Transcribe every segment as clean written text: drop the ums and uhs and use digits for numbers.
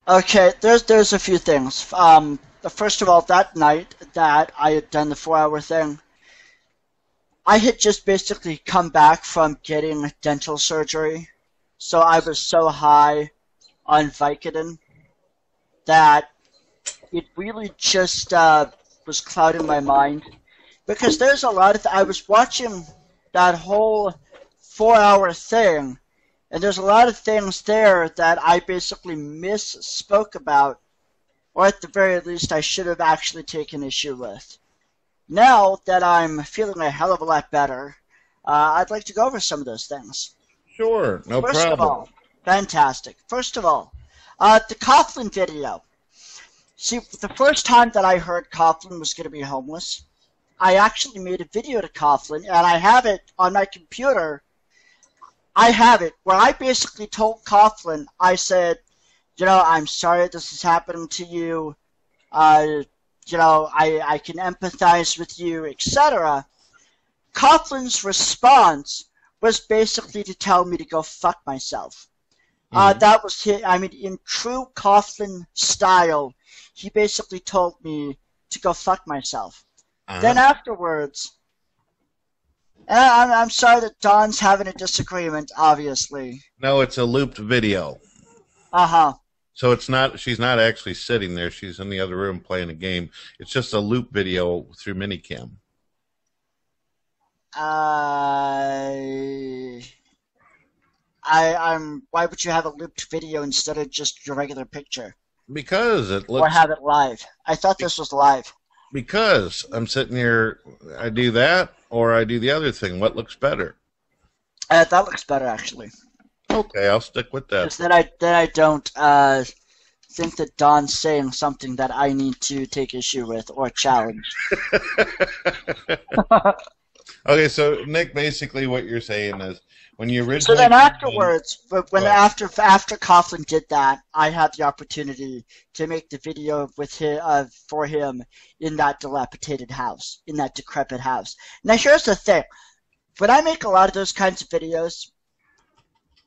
Okay, there's a few things. First of all, that night that I had done the 4 hour thing, I had just basically come back from getting dental surgery, so I was so high on Vicodin that it really just was clouding my mind because there's a lot of I was watching that whole 4 hour thing, and there's a lot of things there that I basically misspoke about, or at the very least I should have actually taken issue with. Now that I'm feeling a hell of a lot better, I'd like to go over some of those things. Sure, no First of problem. all, fantastic. First of all, the Coughlan video. See, the first time that I heard Coughlan was going to be homeless, I actually made a video to Coughlan, and I have it on my computer. I have it where I basically told Coughlan, I said, I'm sorry this is happening to you. I can empathize with you, etc. Coughlan's response was basically to tell me to go fuck myself. That was his, I mean, in true Coughlan style, he basically told me to go fuck myself. Then afterwards, and I'm sorry that Don's having a disagreement, obviously. No, it's a looped video. Uh-huh. So it's not. She's not actually sitting there. She's in the other room playing a game. It's just a loop video through Minicam. Why would you have a looped video instead of just your regular picture? Because it looks. Or have it live? I thought this was live. Because I'm sitting here, I do that, or I do the other thing. What looks better? That looks better, actually. Okay, I'll stick with that. Because then I don't think that Don's saying something that I need to take issue with or challenge. Okay, so Nick, basically what you're saying is when you originally. So then afterwards, after Coughlan did that, I had the opportunity to make the video with him, for him in that dilapidated house, in that decrepit house. Now here's the thing: when I make a lot of those kinds of videos,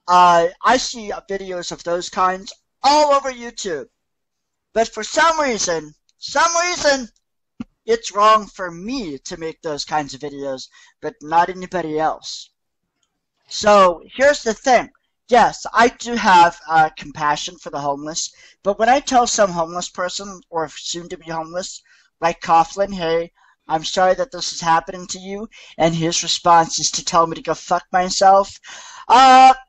I see videos of those kinds all over YouTube, but for some reason, it's wrong for me to make those kinds of videos, but not anybody else. So here's the thing. Yes, I do have compassion for the homeless, but when I tell some homeless person or soon to be homeless, like Coughlan, hey, I'm sorry that this is happening to you, and his response is to tell me to go fuck myself,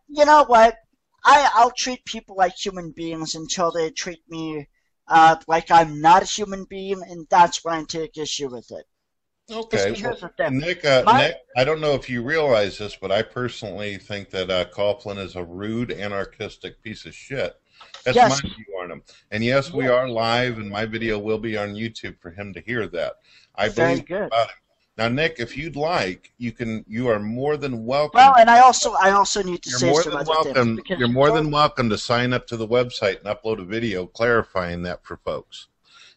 you know what? I'll treat people like human beings until they treat me like I'm not a human being, and that's when I take issue with it. Okay, Here's well, the thing. Nick, I don't know if you realize this, but I personally think that Coughlan is a rude, anarchistic piece of shit. That's Yes. my view on him. And yes, we are live, and my video will be on YouTube for him to hear that. I Very believe good. about it. Now, Nick, if you'd like, you are more than welcome. Well, and I also need to You're say more some than other things. welcome. Because You're more than welcome to sign up to the website and upload a video clarifying that for folks,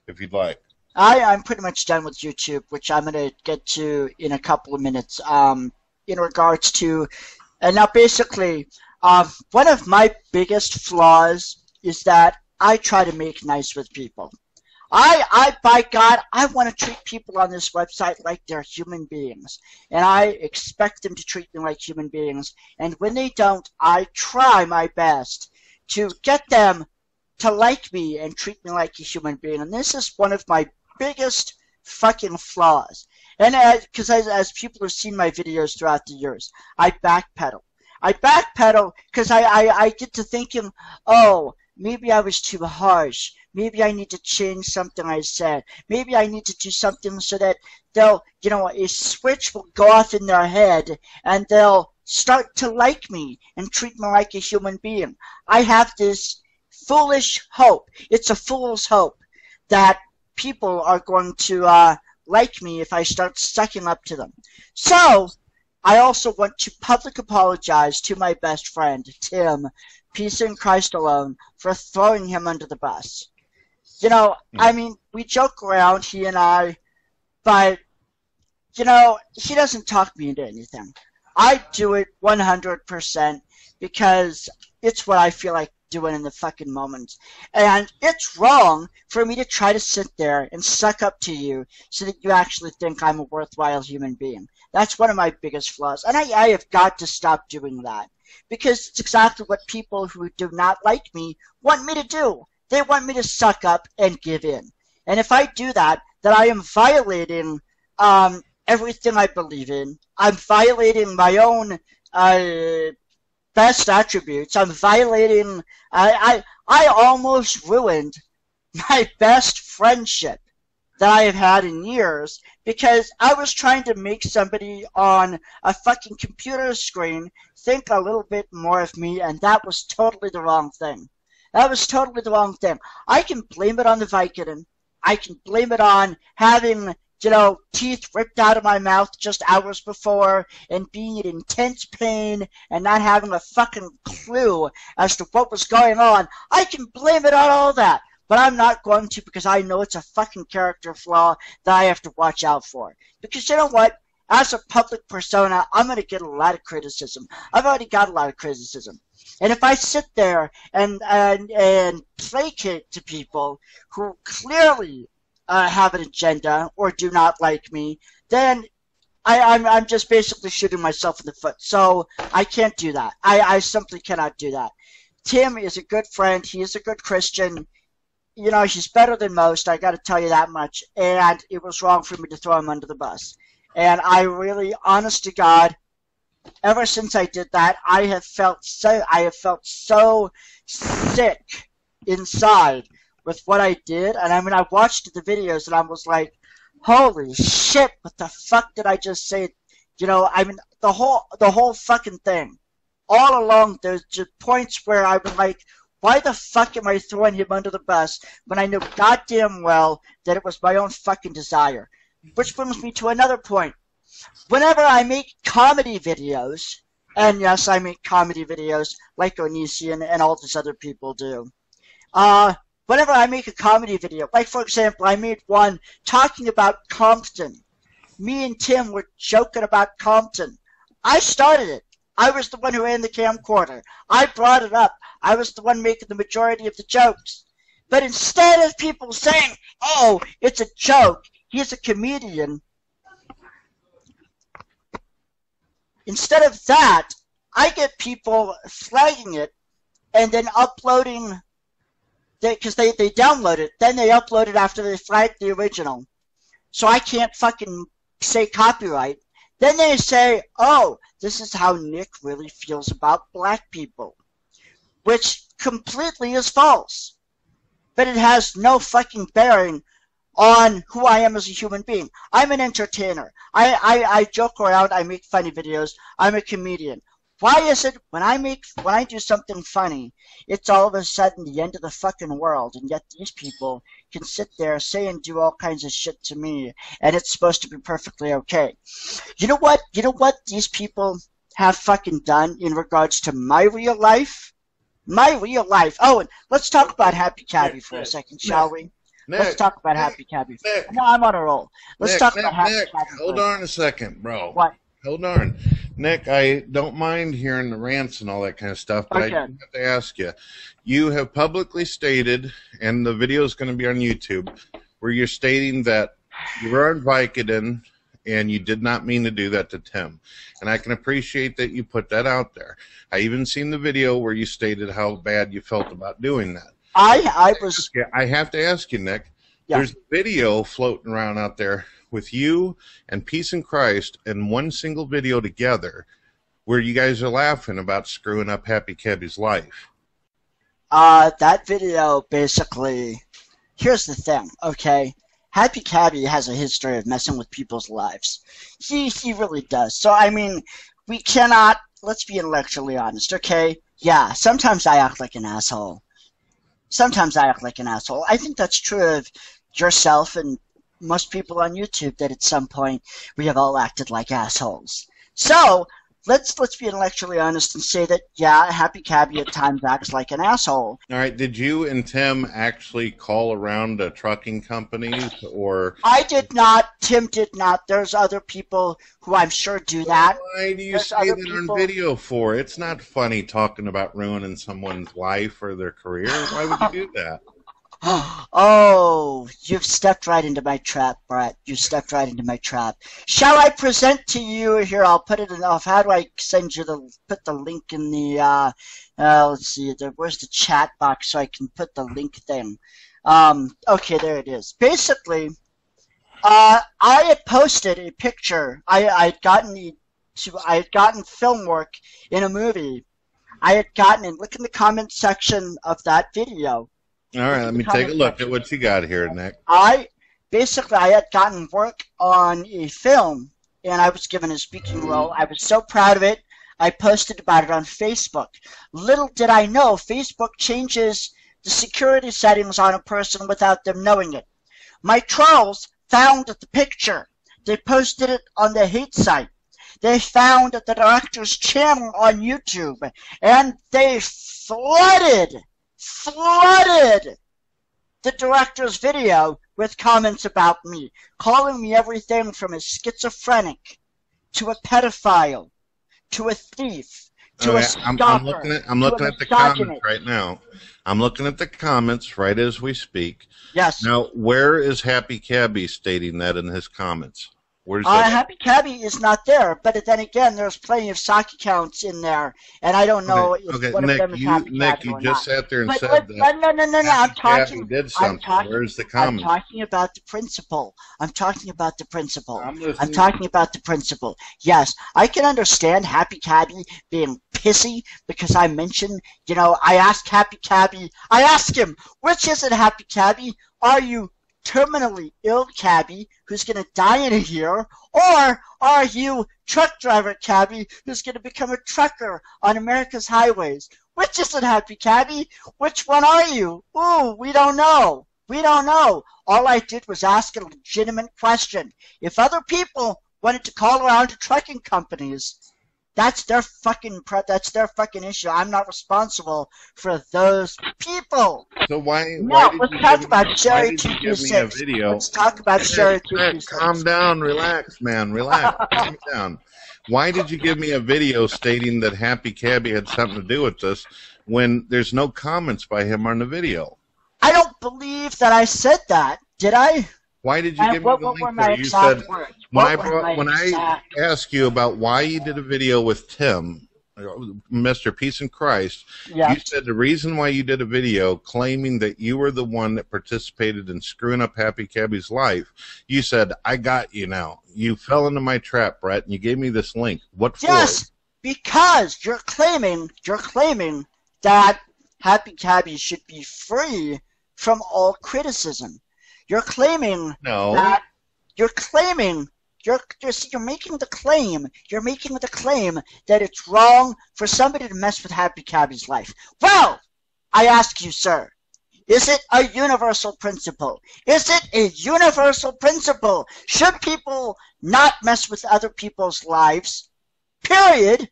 if you'd like. I'm pretty much done with YouTube, which I'm going to get to in a couple of minutes. In regards to, and now basically, one of my biggest flaws is that I try to make nice with people. By God, I want to treat people on this website like they're human beings, and I expect them to treat me like human beings. And when they don't, I try my best to get them to like me and treat me like a human being. And this is one of my biggest fucking flaws. And because as people have seen my videos throughout the years, I backpedal. I backpedal because I get to thinking, oh, maybe I was too harsh. Maybe I need to change something I said. Maybe I need to do something so that they'll, a switch will go off in their head and they'll start to like me and treat me like a human being. I have this foolish hope. It's a fool's hope that people are going to like me if I start sucking up to them. So, I also want to public apologize to my best friend, Tim, PeaceInChristAlone, for throwing him under the bus. I mean, we joke around, he and I, but, he doesn't talk me into anything. I do it 100% because it's what I feel like doing in the fucking moment. And it's wrong for me to try to sit there and suck up to you so that you actually think I'm a worthwhile human being. That's one of my biggest flaws. And I have got to stop doing that. Because it's exactly what people who do not like me want me to do. They want me to suck up and give in. And if I do that, then I am violating everything I believe in. I'm violating my own best attributes. I'm violating. I almost ruined my best friendship that I have had in years because I was trying to make somebody on a fucking computer screen think a little bit more of me, and that was totally the wrong thing. That was totally the wrong thing. I can blame it on the Vicodin. I can blame it on having, teeth ripped out of my mouth just hours before and being in intense pain and not having a fucking clue as to what was going on. I can blame it on all that. But I'm not going to because I know it's a fucking character flaw that I have to watch out for. Because you know what? As a public persona, I'm going to get a lot of criticism. I've already got a lot of criticism. And if I sit there and placate to people who clearly have an agenda or do not like me, then I'm just basically shooting myself in the foot. So I can't do that. I simply cannot do that. Tim is a good friend. He is a good Christian. He's better than most, I gotta tell you that much, and it was wrong for me to throw him under the bus. And I really, honest to God, ever since I did that, I have felt so sick inside with what I did, and I watched the videos and I was like, holy shit, what the fuck did I just say? The whole fucking thing. All along, there's just points where I was like, why the fuck am I throwing him under the bus when I know goddamn well that it was my own fucking desire? Which brings me to another point. Whenever I make comedy videos, and yes, I make comedy videos like Onision and all these other people do. Whenever I make a comedy video, like for example, I made one talking about Compton. Me and Tim were joking about Compton. I started it. I was the one who ran the camcorder. I brought it up. I was the one making the majority of the jokes. But instead of people saying, oh, it's a joke, he's a comedian, instead of that, I get people flagging it and then uploading, because they download it, then they upload it after they flagged the original. So I can't fucking say copyright. Then they say, oh, this is how Nick really feels about black people. Which completely is false. But it has no fucking bearing on who I am as a human being. I'm an entertainer. I joke around, I make funny videos, I'm a comedian. Why is it when I do something funny, it's all of a sudden the end of the fucking world, and yet these people can sit there, say and do all kinds of shit to me, and it's supposed to be perfectly okay. You know what these people have fucking done in regards to my real life? My real life. Oh, and let's talk about HappyCabbie for a second, shall we? Let's talk about HappyCabbie. No, I'm on a roll. Let's talk about HappyCabbie. Hold on a second, bro. What? Hold on. Nick, I don't mind hearing the rants and all that kind of stuff, but okay. I do have to ask you. You have publicly stated, and the video is going to be on YouTube, where you're stating that you were on Vicodin and you did not mean to do that to Tim. And I can appreciate that you put that out there. I even seen the video where you stated how bad you felt about doing that. I have to ask you, Nick. Yeah. There's a video floating around out there with you and Peace in Christ in one single video together where you guys are laughing about screwing up HappyCabbie's life. That video basically, here's the thing, okay? HappyCabbie has a history of messing with people's lives. He really does. So, I mean, we cannot, let's be intellectually honest, okay? Yeah, sometimes I act like an asshole. Sometimes I act like an asshole. I think that's true of yourself and most people on YouTube, that at some point we have all acted like assholes. So, let's be intellectually honest and say that, yeah, HappyCabbie at times acts like an asshole. All right, did you and Tim actually call around trucking companies, or? I did not. Tim did not. There's other people who I'm sure do that. Why do you There's say other that people- on video for? It's not funny talking about ruining someone's life or their career. Why would you do that? Oh, you've stepped right into my trap, Brett. You stepped right into my trap. Shall I present to you here? I'll put it in. How do I send you put the link in the? Let's see. Where's the chat box so I can put the link thing? Okay, there it is. Basically, I had posted a picture. I had gotten film work in a movie. I had gotten in. Look in the comment section of that video. All right, let me take a look at what you got here, Nick. I had gotten work on a film, and I was given a speaking role. I was so proud of it. I posted about it on Facebook. Little did I know, Facebook changes the security settings on a person without them knowing it. My trolls found the picture. They posted it on the hate site. They found the director's channel on YouTube, and they flooded the director's video with comments about me, calling me everything from a schizophrenic to a pedophile to a thief to a stalker. I'm looking at the comments right now. I'm looking at the comments right as we speak. Yes. Now, where is HappyCabbie stating that in his comments? Where's that? HappyCabbie is not there, but then again, there's plenty of sock accounts in there, and I don't know if one Nick, of them is HappyCabbie Nick, you or just not. sat there and But said that. No. HappyCabbie did something. Where's the comments? I'm talking about the principle. I'm talking about the principle. I'm talking about the principle. Yes, I can understand HappyCabbie being pissy because I mentioned, I asked HappyCabbie, I asked him, which is it, HappyCabbie? Are you terminally ill cabbie who's going to die in a year, or are you truck driver cabbie who's going to become a trucker on America's highways? Which is it, HappyCabbie? Which one are you? Ooh, we don't know. We don't know. All I did was ask a legitimate question. If other people wanted to call around to trucking companies, that's their fucking issue. I'm not responsible for those people. So why let's talk about Sherry 226. Let's talk about Sherry 226. Calm down, relax, man, relax. Calm down. Why did you give me a video stating that HappyCabbie had something to do with this when there's no comments by him on the video? I don't believe that I said that. Did I? Why did you give me the link for it? You said when I asked you about why you did a video with Tim, Mr. Peace in Christ, you said the reason why you did a video claiming that you were the one that participated in screwing up HappyCabbie's life. You said, I got you now. You fell into my trap, Brett, and you gave me this link. What for? Yes, because you're claiming that HappyCabbie should be free from all criticism. You're claiming that you're making the claim that it's wrong for somebody to mess with HappyCabbie's life. Well, I ask you, sir, is it a universal principle? Is it a universal principle? Should people not mess with other people's lives, period?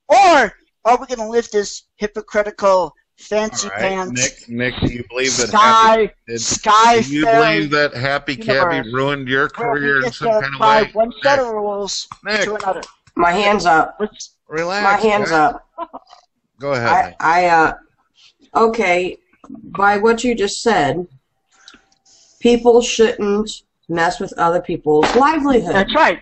Or are we going to live this hypocritical fancy pants. Nick, do you believe that HappyCabbie ruined your career in some kind of way? One set of rules to another. My hands up. Relax. My hands up. Go ahead. Okay, by what you just said, people shouldn't mess with other people's livelihood. That's right.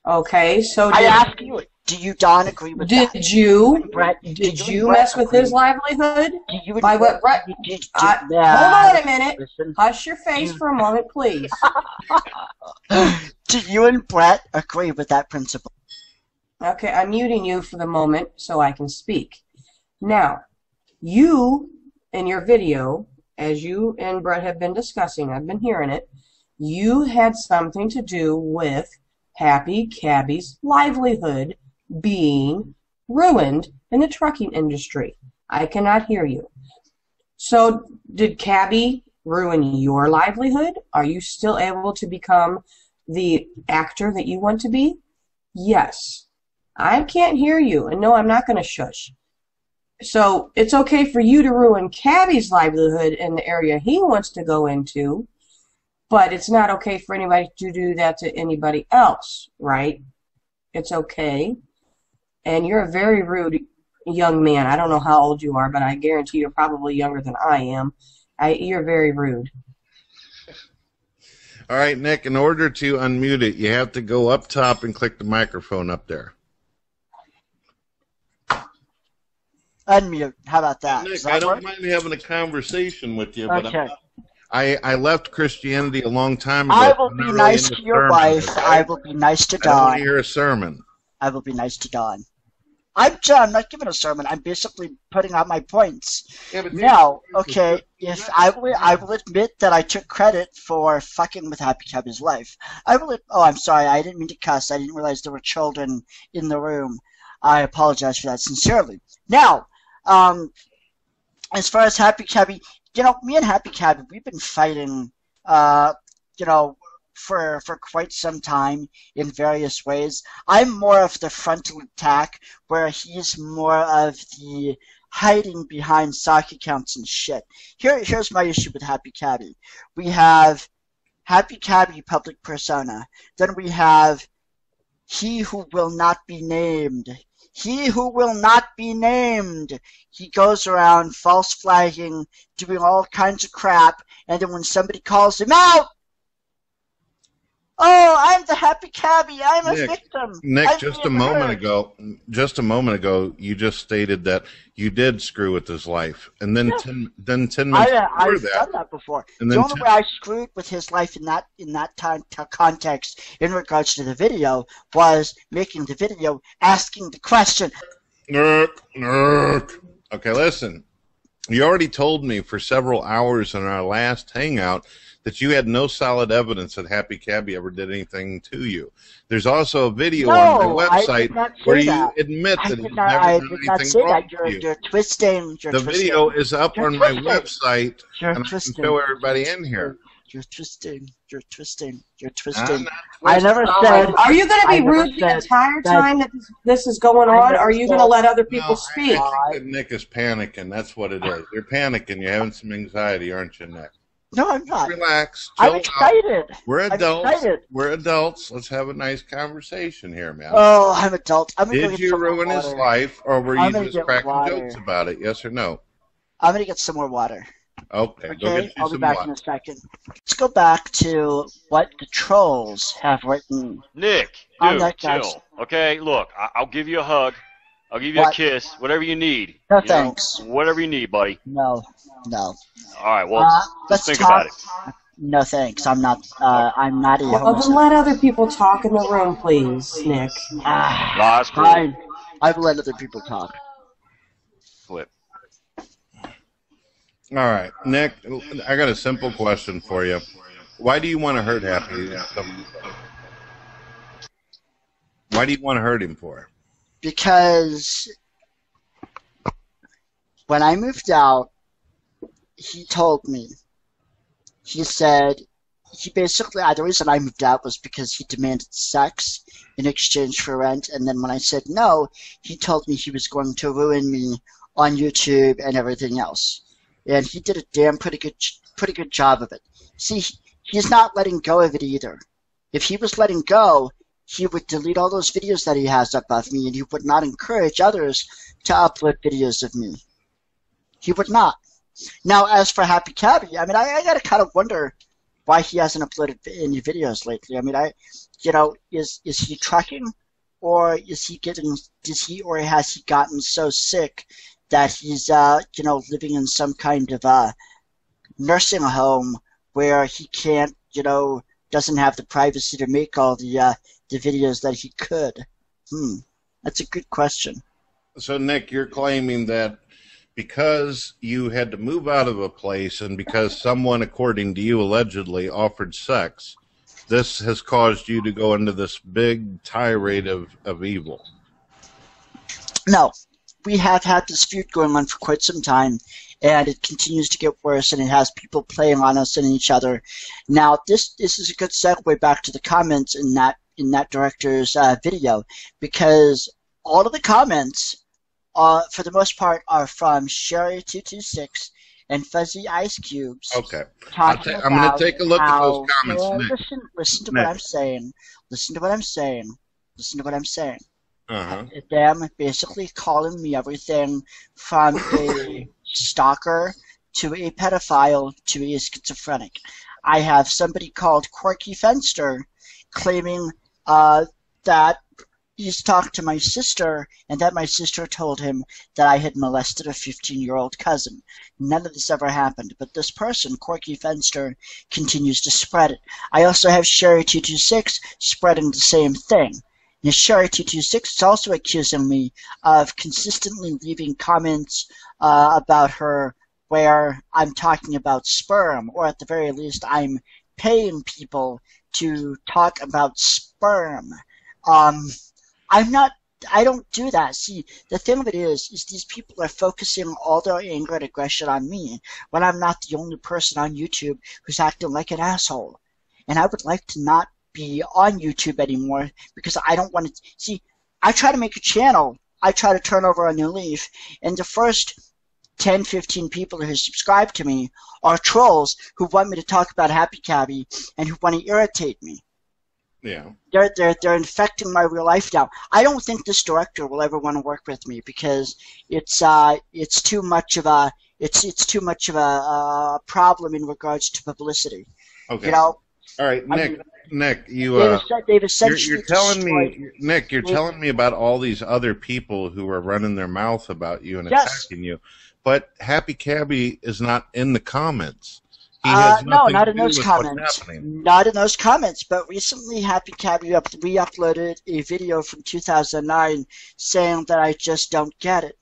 Okay, so I ask you, do you, Don, agree with that? Did you mess with his livelihood? By what Brett? Hold on a minute. Hush your face for a moment, please. Do you and Brett agree with that principle? Okay, I'm muting you for the moment so I can speak. Now, you, in your video, as you and Brett have been discussing, I've been hearing it, you had something to do with HappyCabbie's livelihood being ruined in the trucking industry. I cannot hear you. So, did Cabbie ruin your livelihood? Are you still able to become the actor that you want to be? Yes. I can't hear you, and no, I'm not going to shush. So it's okay for you to ruin Cabbie's livelihood in the area he wants to go into, but it's not okay for anybody to do that to anybody else, right? It's okay. And you're a very rude young man. I don't know how old you are, but I guarantee you're probably younger than I am. You're very rude. All right, Nick, in order to unmute it, you have to go up top and click the microphone up there. Unmute. How about that? Nick, I don't mind having a conversation with you, but okay. I left Christianity a long time ago. I will be nice to your wife. Okay? I will be nice to Dawn. I don't want to hear a sermon. I will be nice to Dawn. I'm not giving a sermon. I'm basically putting out my points. Yeah, now, okay, if I will admit that I took credit for fucking with HappyCabbie's life. Oh, I'm sorry. I didn't mean to cuss. I didn't realize there were children in the room. I apologize for that sincerely. Now, as far as HappyCabbie, me and HappyCabbie, we've been fighting, for quite some time in various ways. I'm more of the frontal attack, where he's more of the hiding behind sock accounts and shit. Here's my issue with HappyCabbie. We have HappyCabbie public persona. Then we have he who will not be named. He who will not be named. He goes around false flagging, doing all kinds of crap, and then when somebody calls him out, oh, I'm the HappyCabbie. I'm a victim. Nick, just a moment ago, you just stated that you did screw with his life, and then 10 minutes I've done that before. And the only way I screwed with his life in that time context, in regards to the video, was making the video asking the question. Nick. Okay, listen. You already told me for several hours in our last hangout that you had no solid evidence that HappyCabbie ever did anything to you. There's also a video on my website where you admit that he's never done anything wrong to you. You're twisting. The video is up on my website, and I can show everybody in here. You're twisting. I never said. Are you going to be rude the entire time that this is going on? Or are you going to let other people speak? I think that Nick is panicking. That's what it is. You're panicking. You're having some anxiety, aren't you, Nick? No, I'm not. Relax. I'm excited. We're adults. Let's have a nice conversation here, man. Oh, I'm adult. Did you ruin his life, or were you just cracking jokes about it? Yes or no? I'm going to get some more water. Okay, go get I'll be back in a second. Let's go back to what the trolls have written. Nick, dude, chill. Okay, look, I'll give you a hug. I'll give you a kiss, whatever you need. No, thanks. Whatever you need, buddy. No. All right, well, let's think about it. No, thanks. I'm not a Well, then let other people talk in the room, please, Nick. That's cool. Fine. I will let other people talk. Flip. All right, Nick, I got a simple question for you. Why do you want to hurt Happy? Why do you want to hurt him for? Because when I moved out, he told me, he said, the reason I moved out was because he demanded sex in exchange for rent, and then when I said no, he told me he was going to ruin me on YouTube and everything else. And he did a pretty good job of it. See, he's not letting go of it either. If he was letting go, he would delete all those videos that he has up of me, and he would not encourage others to upload videos of me. He would not. Now, as for HappyCabbie, I mean, I gotta kind of wonder why he hasn't uploaded any videos lately. I mean, is he trucking, or has he gotten so sick that he's, living in some kind of nursing home where he can't, doesn't have the privacy to make all the videos that he could? That's a good question. So, Nick, you're claiming that because you had to move out of a place and because someone, according to you, allegedly offered sex, this has caused you to go into this big tirade of evil. No. We have had this feud going on for quite some time, and it continues to get worse, and it has people playing on us and each other. Now, this is a good segue back to the comments in that director's video, because all of the comments, for the most part, are from Sherry226 and Fuzzy Ice Cubes. Okay. I'm going to take a look at those comments. Listen to what I'm saying. Listen to what I'm saying. Listen to what I'm saying. Uh-huh. Them basically calling me everything from a stalker to a pedophile to a schizophrenic. I have somebody called Corky Fenster claiming that he's talked to my sister and that my sister told him that I had molested a 15-year-old cousin. None of this ever happened, but this person, Corky Fenster, continues to spread it. I also have Sherry226 spreading the same thing. And Sherry226 is also accusing me of consistently leaving comments about her where I'm talking about sperm, or at the very least I'm paying people to talk about sperm. I don't do that. See, the thing of it is these people are focusing all their anger and aggression on me when I'm not the only person on YouTube who's acting like an asshole. And I would like to not be on YouTube anymore because I don't want to. See, I try to make a channel. I try to turn over a new leaf, and the first 10, 15 people who subscribe to me are trolls who want me to talk about HappyCabbie and who want to irritate me. Yeah. They're infecting my real life now. I don't think this director will ever want to work with me because it's too much of a problem in regards to publicity. Okay. You know. All right, Nick, you're telling me, Nick, you're telling me about all these other people who are running their mouth about you and attacking you, but HappyCabbie is not in the comments. No, not in those comments. Not in those comments. But recently, HappyCabbie re-uploaded a video from 2009 saying that I just don't get it,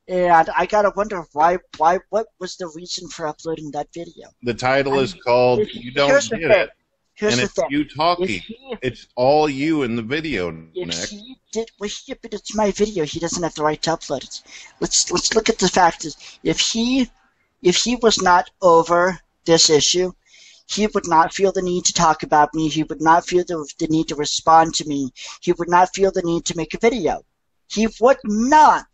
and I gotta wonder why. What was the reason for uploading that video? The title is called "You Don't Get It." Here's and the it's thing. you talking. It's all you in the video, Nick. But it's my video. He doesn't have the right to upload it. Let's look at the fact is if he was not over this issue, he would not feel the need to talk about me. He would not feel the need to respond to me. He would not feel the need to make a video. He would not.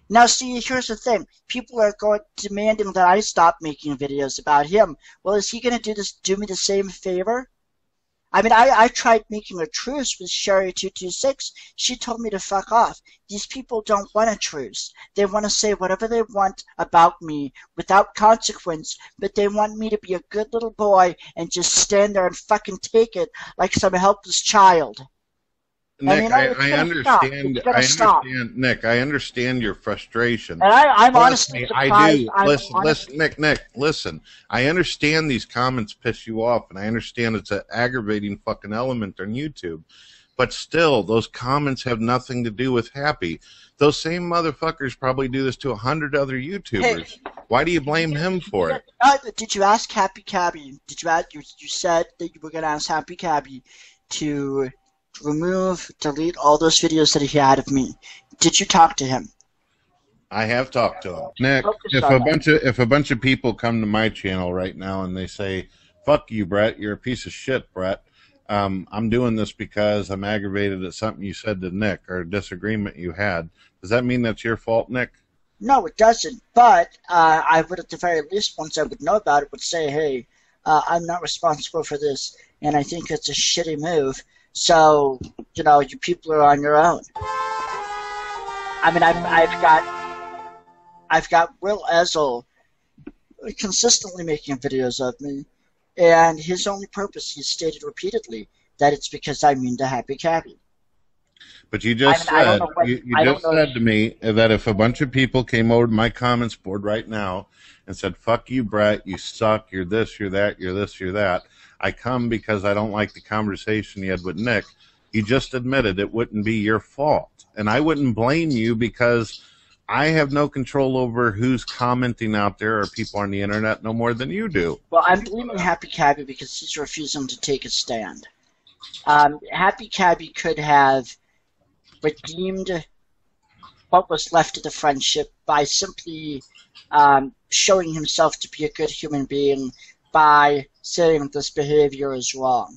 Now, see, here's the thing. People are demanding that I stop making videos about him. Well, is he going to do me the same favor? I mean, I tried making a truce with Sherry226. She told me to fuck off. These people don't want a truce. They want to say whatever they want about me without consequence, but they want me to be a good little boy and just stand there and fucking take it like some helpless child. Nick, I understand. Nick, I understand your frustration. And I'm honestly surprised. I do. Listen, Nick, listen. I understand these comments piss you off, and I understand it's an aggravating fucking element on YouTube. But still, those comments have nothing to do with Happy. Those same motherfuckers probably do this to 100 other YouTubers. Hey, why do you blame him for it? Did you ask HappyCabbie? You said that you were going to ask HappyCabbie to delete all those videos that he had of me. Did you talk to him? I have talked to him. Nick, if a bunch of people come to my channel right now and they say, "Fuck you, Brett, you're a piece of shit, Brett. I'm doing this because I'm aggravated at something you said to Nick or a disagreement you had." Does that mean that's your fault, Nick? No, it doesn't. But I would, at the very least, once I would know about it, would say, "Hey, I'm not responsible for this, and I think it's a shitty move. So, you know, you people are on your own." I mean, I've got Will Ezel consistently making videos of me, and his only purpose, he's stated repeatedly, that it's because I'm mean to HappyCabbie. But you just said to me that if a bunch of people came over to my comments board right now and said, "Fuck you, Brett, you suck, you're this, you're that, you're this, you're that," I come because I don't like the conversation you had with Nick. You just admitted it wouldn't be your fault. And I wouldn't blame you because I have no control over who's commenting out there or people on the internet no more than you do. Well, I'm blaming HappyCabbie because he's refusing to take a stand. HappyCabbie could have redeemed what was left of the friendship by simply showing himself to be a good human being by saying this behavior is wrong.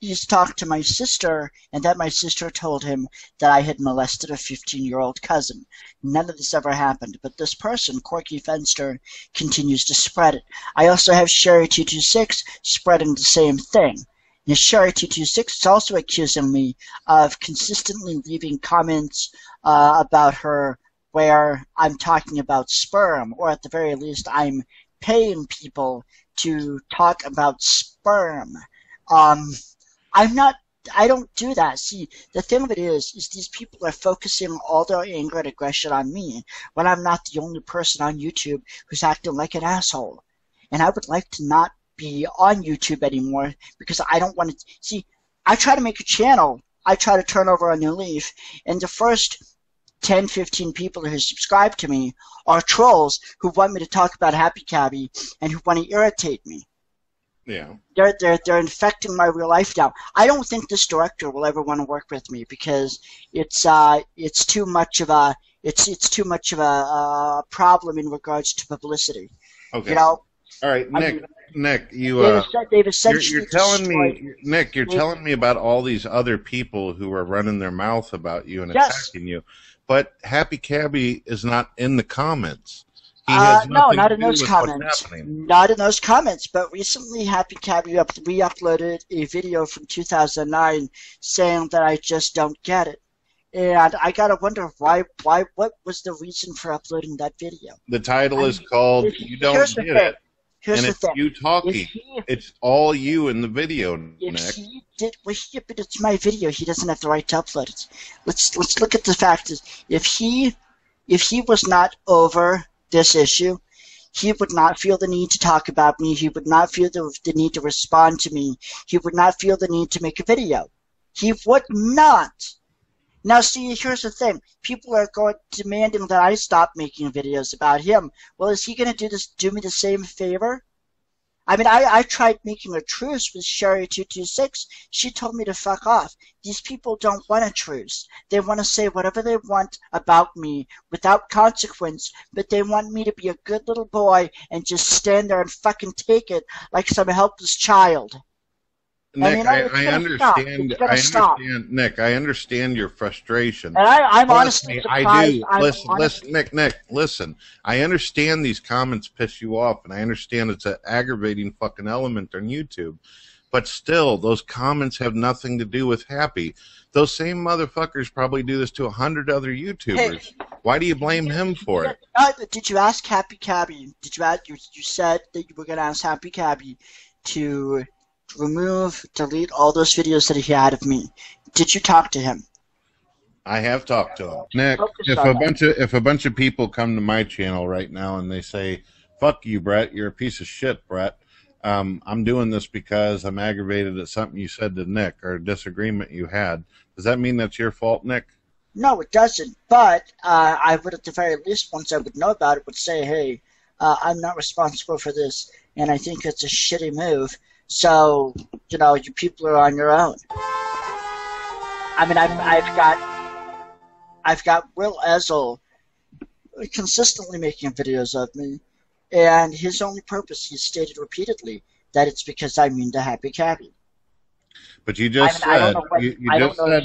he's talked to my sister, and that my sister told him that I had molested a 15-year-old cousin. None of this ever happened, but this person, Corky Fenster, continues to spread it. I also have Sherry226 spreading the same thing. And Sherry226 is also accusing me of consistently leaving comments about her where I'm talking about sperm, or at the very least I'm paying people to talk about sperm. I don't do that. See, the thing of it is these people are focusing all their anger and aggression on me when I'm not the only person on YouTube who's acting like an asshole. And I would like to not be on YouTube anymore because I don't want to. See, I try to make a channel. I try to turn over a new leaf, and the first 10, 15 people who subscribe to me are trolls who want me to talk about HappyCabbie and who want to irritate me. Yeah. They're infecting my real life now. I don't think this director will ever want to work with me because it's too much of a problem in regards to publicity. Okay. You know. All right, Nick, you're telling me, Nick, you're telling me about all these other people who are running their mouth about you and attacking you, but HappyCabbie is not in the comments. No, not in those comments. Not in those comments. But recently, HappyCabbie re-uploaded a video from 2009 saying that I just don't get it, and I gotta wonder why. What was the reason for uploading that video? The title is called "You Don't Get It." Here's and the it's thing. You talking. It's all you in the video, Nick. But it's my video. He doesn't have the right to upload it. Let's look at the fact is if he was not over this issue, he would not feel the need to talk about me. He would not feel the need to respond to me. He would not feel the need to make a video. He would not. Now, see, here's the thing. People are demanding that I stop making videos about him. Well, is he going to do me the same favor? I mean, I tried making a truce with Sherry226. She told me to fuck off. These people don't want a truce. They want to say whatever they want about me without consequence, but they want me to be a good little boy and just stand there and fucking take it like some helpless child. Nick, I understand. Nick, I understand your frustration. And I'm honestly surprised. I do. Listen, Nick, listen. I understand these comments piss you off, and I understand it's an aggravating fucking element on YouTube. But still, those comments have nothing to do with Happy. Those same motherfuckers probably do this to 100 other YouTubers. Hey, why do you blame him for it? Did you ask HappyCabbie? You said that you were going to ask HappyCabbie to delete all those videos that he had of me. Did you talk to him? I have talked to him. Nick, if a bunch of people come to my channel right now and they say, "Fuck you, Brett, you're a piece of shit, Brett. I'm doing this because I'm aggravated at something you said to Nick or a disagreement you had." Does that mean that's your fault, Nick? No, it doesn't. But I would, at the very least, once I would know about it, would say, "Hey, I'm not responsible for this, and I think it's a shitty move. So, you know, you people are on your own." I mean, I've got Will Ezel consistently making videos of me, and his only purpose, he's stated repeatedly, that it's because I'm mean to HappyCabbie. But you just said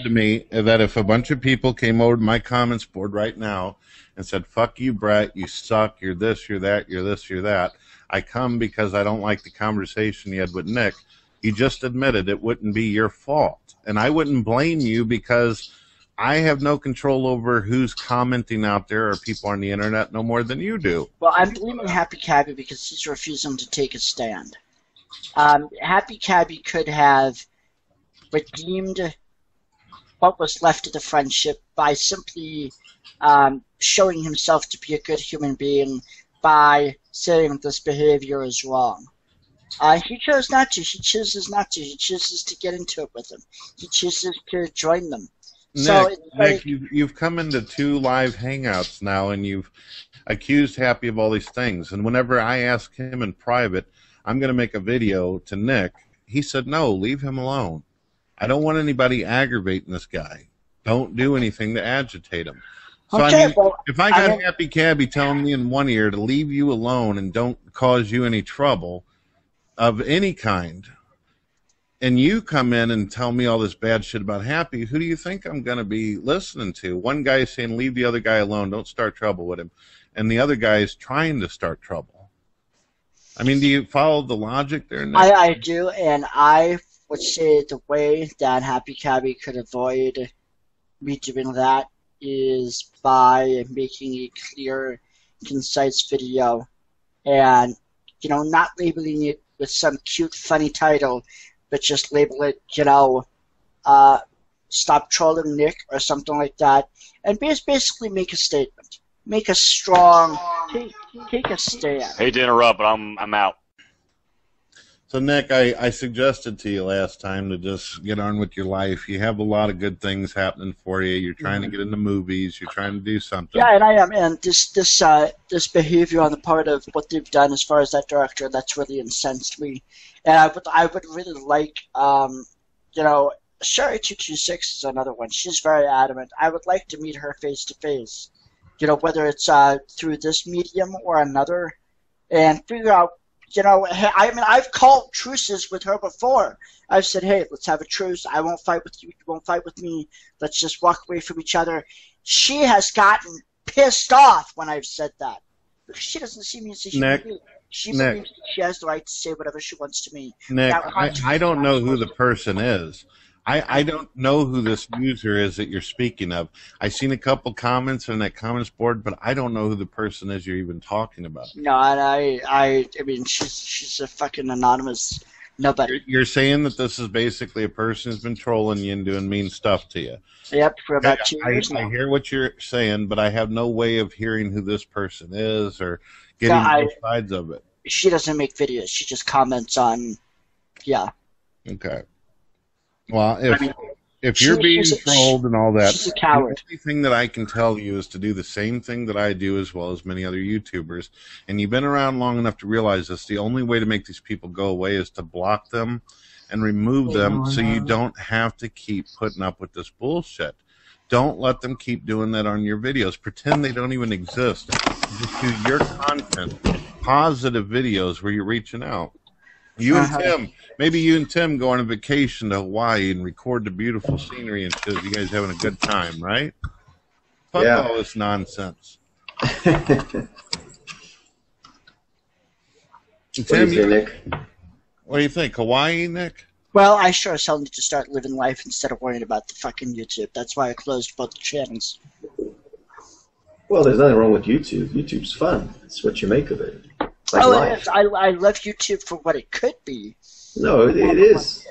to me that if a bunch of people came over to my comments board right now and said, "Fuck you, Brett, you suck, you're this, you're that, you're this, you're that," I come because I don't like the conversation you had with Nick. You just admitted it wouldn't be your fault. And I wouldn't blame you because I have no control over who's commenting out there or people on the internet no more than you do. Well, I'm blaming HappyCabbie because he's refusing to take a stand. HappyCabbie could have redeemed what was left of the friendship by simply showing himself to be a good human being by saying this behavior is wrong. He chose not to. He chooses not to. He chooses to get into it with them. He chooses to join them. Nick, you've come into 2 live hangouts now, and you've accused Happy of all these things. And whenever I ask him in private, I'm going to make a video to Nick, he said, "No, leave him alone. I don't want anybody aggravating this guy. Don't do anything to agitate him." So, okay, I mean, if I got HappyCabbie telling me in one ear to leave you alone and don't cause you any trouble of any kind, and you come in and tell me all this bad shit about Happy, who do you think I'm going to be listening to? One guy is saying, leave the other guy alone, don't start trouble with him. And the other guy is trying to start trouble. I mean, do you follow the logic there, Nick? I do, and I would say the way that HappyCabbie could avoid me doing that is by making a clear, concise video and, you know, not labeling it with some cute, funny title, but just label it, you know, stop trolling Nick or something like that, and basically make a statement. Make a strong, take a stand. Hate to interrupt, but I'm out. So, Nick, I suggested to you last time to just get on with your life. You have a lot of good things happening for you. You're trying to get into movies. You're trying to do something. Yeah, and I am. And this behavior on the part of what they've done as far as that director, that's really incensed me. And I would really like, you know, Sherry 226 is another one. She's very adamant. I would like to meet her face to face. You know, whether it's through this medium or another, and figure out. You know, I mean, I've called truces with her before. I've said, hey, let's have a truce. I won't fight with you. You won't fight with me. Let's just walk away from each other. She has gotten pissed off when I've said that. Because she doesn't see me as a human being. She believes she has the right to say whatever she wants to me. Nick, I don't know who the person is. I don't know who this user is that you're speaking of. I've seen a couple comments on that comments board, but I don't know who the person is you're even talking about. No, and I mean, she's a fucking anonymous nobody. You're saying that this is basically a person who's been trolling you and doing mean stuff to you. Yep, for about 2 years now. I hear what you're saying, but I have no way of hearing who this person is or getting both sides of it. She doesn't make videos. She just comments on, yeah. Okay. Well, if you're being trolled and all that, she's a coward. The only thing that I can tell you is to do the same thing that I do as well as many other YouTubers. And you've been around long enough to realize this. The only way to make these people go away is to block them and remove them so you don't have to keep putting up with this bullshit. Don't let them keep doing that on your videos. Pretend they don't even exist. Just do your content, positive videos where you're reaching out. You and Tim, maybe you and Tim go on a vacation to Hawaii and record the beautiful scenery and shit. You guys having a good time, right? Fuck all this nonsense. Tim, Nick? What do you think? Hawaii, Nick? Well, I sure as hell need to start living life instead of worrying about the fucking YouTube. That's why I closed both channels. Well, there's nothing wrong with YouTube. YouTube's fun. It's what you make of it. Like life. I love YouTube for what it could be. No, it is.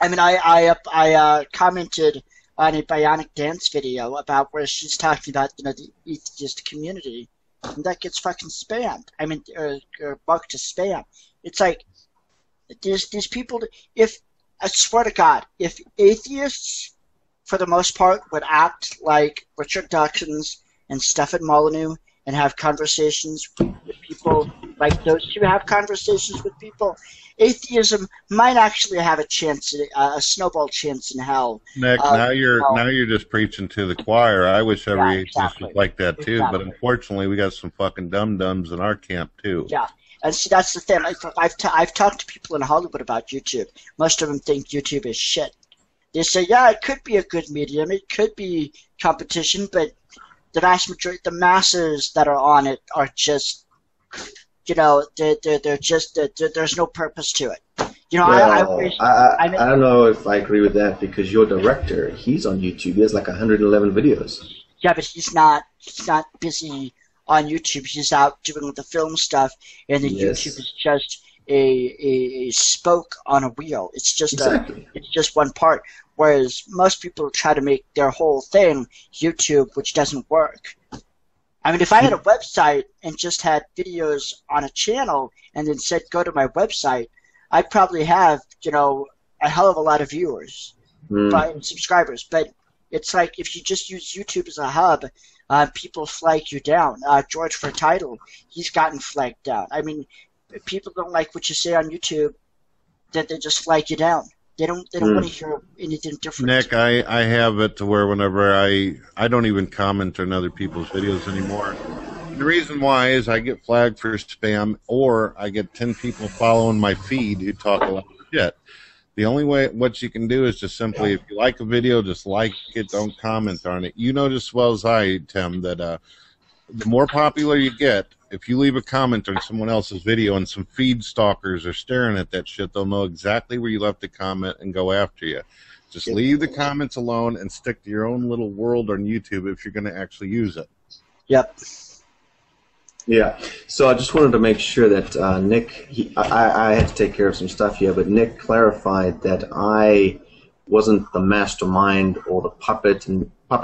I mean, I commented on a Bionic Dance video about where she's talking about, you know, the atheist community, and that gets fucking spammed. I mean, or bugged to spam. It's like these people. If I swear to God, if atheists, for the most part, would act like Richard Dawkins and Stefan Molyneux and have conversations with people like those two have conversations with people, atheism might actually have a chance, a snowball chance in hell. Nick, now you're just preaching to the choir. I wish every atheist was like that too, but unfortunately, we got some fucking dum-dums in our camp too. Yeah, and see, that's the thing. I've talked to people in Hollywood about YouTube. Most of them think YouTube is shit. They say, yeah, it could be a good medium, it could be competition, but the vast majority, the masses that are on it are just, you know, they're just, there's no purpose to it. You know, well, I don't know if I agree with that, because your director, he's on YouTube. He has like 111 videos. Yeah, but he's not busy on YouTube. He's out doing the film stuff, and then YouTube is just a spoke on a wheel. It's just it's just one part. Whereas most people try to make their whole thing YouTube, which doesn't work. I mean, if I had a website and just had videos on a channel and then said go to my website, I'd probably have, you know, a hell of a lot of viewers and subscribers. But it's like if you just use YouTube as a hub, people flag you down. George for Title, he's gotten flagged down. I mean, if people don't like what you say on YouTube, that they just flag you down. They don't want to hear anything different. Nick, I have it to where whenever I don't even comment on other people's videos anymore. The reason why is I get flagged for spam, or I get 10 people following my feed who talk a lot of shit. The only way, what you can do is just simply, if you like a video, just like it, don't comment on it. You know just as well as I, Tim, that the more popular you get, if you leave a comment on someone else's video and some feed stalkers are staring at that shit, they'll know exactly where you left the comment and go after you. Just leave the comments alone and stick to your own little world on YouTube if you're going to actually use it. Yep. Yeah, so I just wanted to make sure that Nick, I had to take care of some stuff here, but Nick clarified that I wasn't the mastermind or the puppet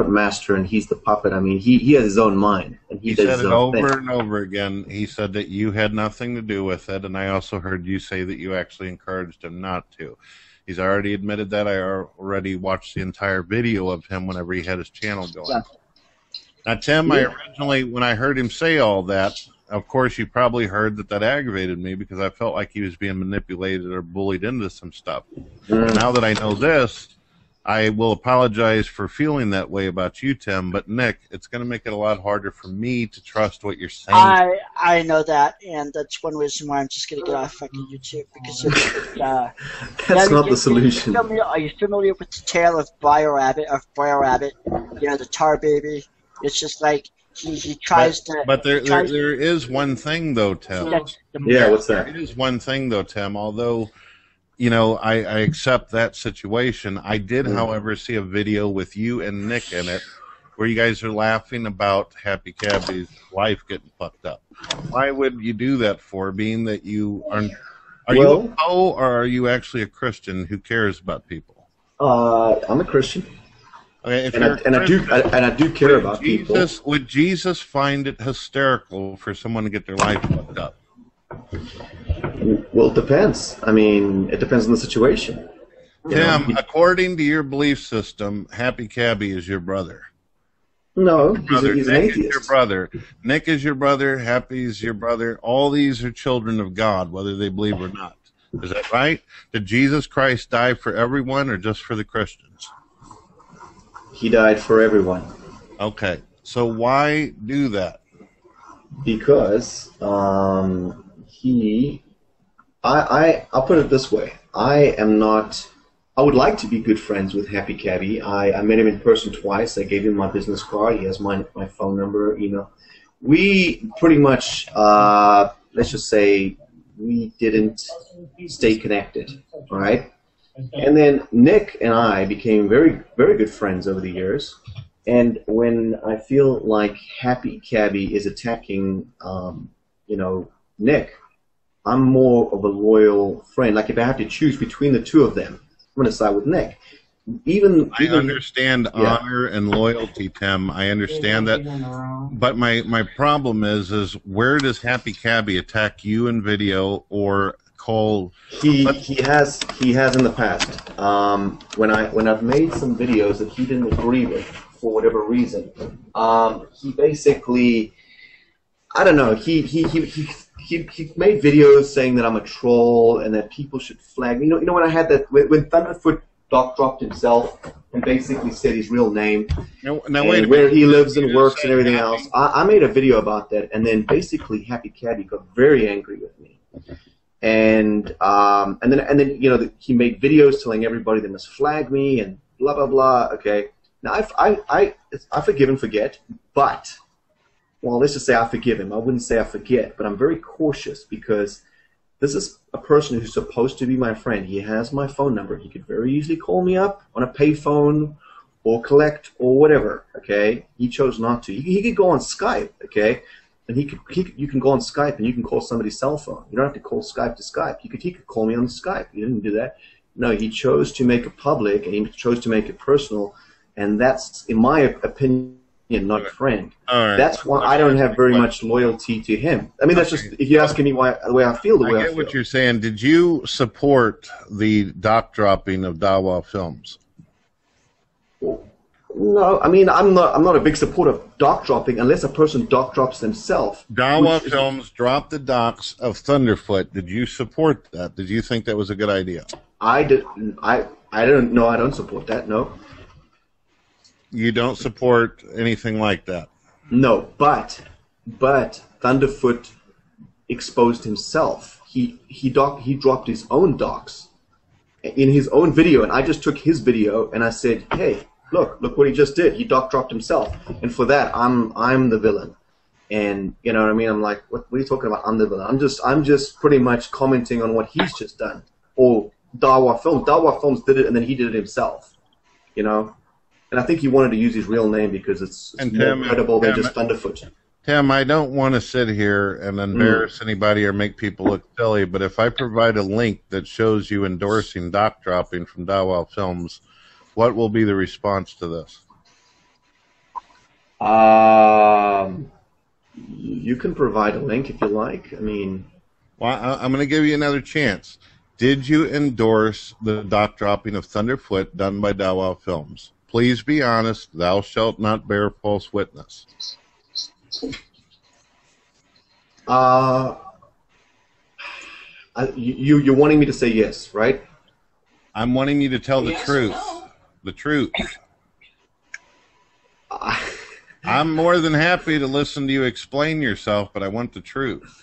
master, and he's the puppet. I mean, he has his own mind, and he does his own thing. He said it over and over again. He said that you had nothing to do with it, and I also heard you say that you actually encouraged him not to. He's already admitted that. I already watched the entire video of him whenever he had his channel going. Yeah. Now, Tim, I originally, when I heard him say all that, of course, you probably heard that aggravated me because I felt like he was being manipulated or bullied into some stuff. Now that I know this, I will apologize for feeling that way about you, Tim, but Nick, it's going to make it a lot harder for me to trust what you're saying. I know that, and that's one reason why I'm just going to get off fucking YouTube, because that's not the solution. Are you familiar with the tale of Brer Rabbit? You know, the tar baby. It's just like he tries to. But there is one thing though, Tim. Yeah, what's that? There is one thing though, Tim. Although, you know, I accept that situation. I did, however, see a video with you and Nick in it where you guys are laughing about HappyCabbie's wife getting fucked up. Why would you do that for? Being that you are you a Poe or are you actually a Christian who cares about people? I'm a Christian. Okay, I do care about people. Would Jesus find it hysterical for someone to get their life fucked up? Well, it depends. I mean, it depends on the situation. Tim, according to your belief system, HappyCabbie is your brother. No, he's an atheist. Is your brother. Nick is your brother. Happy is your brother. All these are children of God, whether they believe or not. Is that right? Did Jesus Christ die for everyone or just for the Christians? He died for everyone. Okay, so why do that? Because I'll put it this way. I would like to be good friends with HappyCabbie. I met him in person twice. I gave him my business card. He has my phone number, email. We pretty much, let's just say, we didn't stay connected, all right? And then Nick and I became very, very good friends over the years. And when I feel like HappyCabbie is attacking, Nick, I'm more of a loyal friend. Like if I have to choose between the two of them, I'm going to side with Nick. I understand honor and loyalty, Tim. I understand that. But my problem is where does HappyCabbie attack you in video or call? He has in the past. When I've made some videos that he didn't agree with for whatever reason, he basically, I don't know. He made videos saying that I'm a troll and that people should flag me. You know when I had that when Thunderfoot Doc dropped himself and basically said his real name, now wait a where he lives and works and everything else. I made a video about that, and then basically HappyCabbie got very angry with me, and then he made videos telling everybody they must flag me and blah blah blah. Okay, now I forgive and forget, but well, let's just say I forgive him. I wouldn't say I forget, but I'm very cautious because this is a person who's supposed to be my friend. He has my phone number. He could very easily call me up on a payphone or collect or whatever, okay? He chose not to. He could go on Skype, okay? And you can go on Skype and you can call somebody's cell phone. You don't have to call Skype to Skype. He could call me on Skype. He didn't do that. No, he chose to make it public and he chose to make it personal, and that's, in my opinion, not friend. Right. That's why I don't have very much loyalty to him. I mean, that's just, if you're asking me the way I feel, I get what you're saying. Did you support the doc dropping of Dawa Films? No, I mean, I'm not a big supporter of doc dropping unless a person doc drops themselves. Dawa Films dropped the docs of Thunderfoot. Did you support that? Did you think that was a good idea? I don't know. I don't support that. No. You don't support anything like that? No, but Thunderfoot exposed himself. He dropped his own docs. in his own video, and I just took his video and I said, hey, look what he just did. He dropped himself, and for that, I'm the villain. And you know what I mean? I'm like, what are you talking about? I'm the villain. I'm just pretty much commenting on what he's just done. Or Dawa Films did it, and then he did it himself. You know, and I think he wanted to use his real name because it's more credible than just Thunderfoot. Tim, I don't want to sit here and embarrass anybody or make people look silly, but if I provide a link that shows you endorsing doc dropping from Dawa Films, what will be the response to this? You can provide a link if you like. I mean, well, I'm going to give you another chance. Did you endorse the doc dropping of Thunderfoot done by Dawa Films? Please be honest. Thou shalt not bear false witness. You're wanting me to say yes, right? I'm wanting you to tell the truth. The truth. I'm more than happy to listen to you explain yourself, but I want the truth.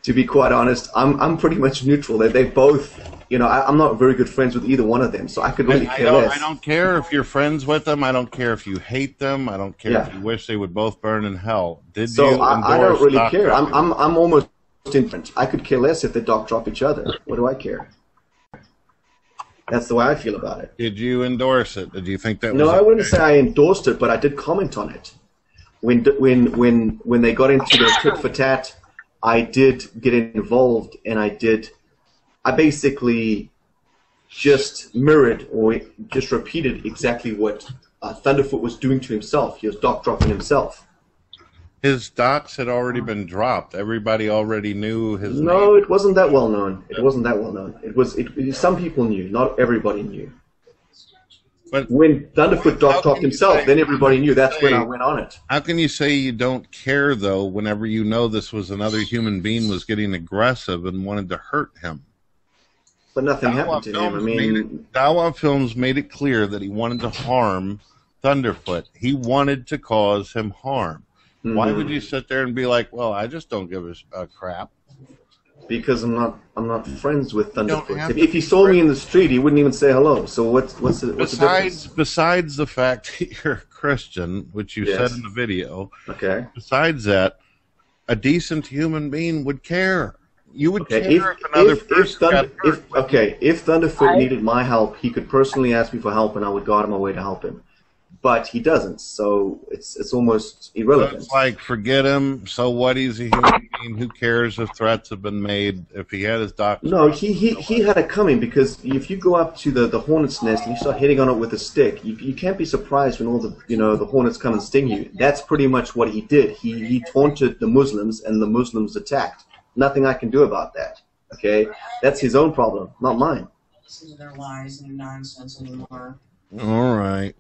To be quite honest, I'm pretty much neutral. They both, you know, I'm not very good friends with either one of them, so I could really care less. I don't care if you're friends with them. I don't care if you hate them. I don't care if you wish they would both burn in hell. I don't really care. I'm almost indifferent. I could care less if they doc drop each other. What do I care? That's the way I feel about it. Did you endorse it? Did you think that was No, I wouldn't say I endorsed it, but I did comment on it. When they got into the tit for tat, I did get involved, and I basically just mirrored or just repeated exactly what Thunderfoot was doing to himself. He was doc dropping himself. His docs had already been dropped. Everybody already knew his name. No, it wasn't that well known. It wasn't that well known. Some people knew, not everybody knew. But when Thunderfoot doc dropped himself, then everybody knew. That's when I went on it. How can you say you don't care, though, whenever you know this was another human being was getting aggressive and wanted to hurt him? But nothing happened to him. I mean, Dawa Films made it clear that he wanted to harm Thunderfoot. He wanted to cause him harm. Mm-hmm. Why would you sit there and be like, well, I just don't give a crap? Because I'm not friends with Thunderfoot. If he saw me in the street, he wouldn't even say hello. So what's the difference? Besides the fact that you're a Christian, which you said in the video, besides that, a decent human being would care. You would care if another person got hurt. If Thunderfoot needed my help, he could personally ask me for help, and I would go out of my way to help him. But he doesn't, so it's almost irrelevant. So it's like, forget him, so what, he's a human being, who cares if threats have been made, if he had his doctor. No, he had it coming, because if you go up to the hornet's nest and you start hitting on it with a stick, you can't be surprised when all the hornets come and sting you. That's pretty much what he did. He taunted the Muslims, and the Muslims attacked. Nothing I can do about that, okay? That's his own problem, not mine. Listen to their lies and their nonsense anymore. All right.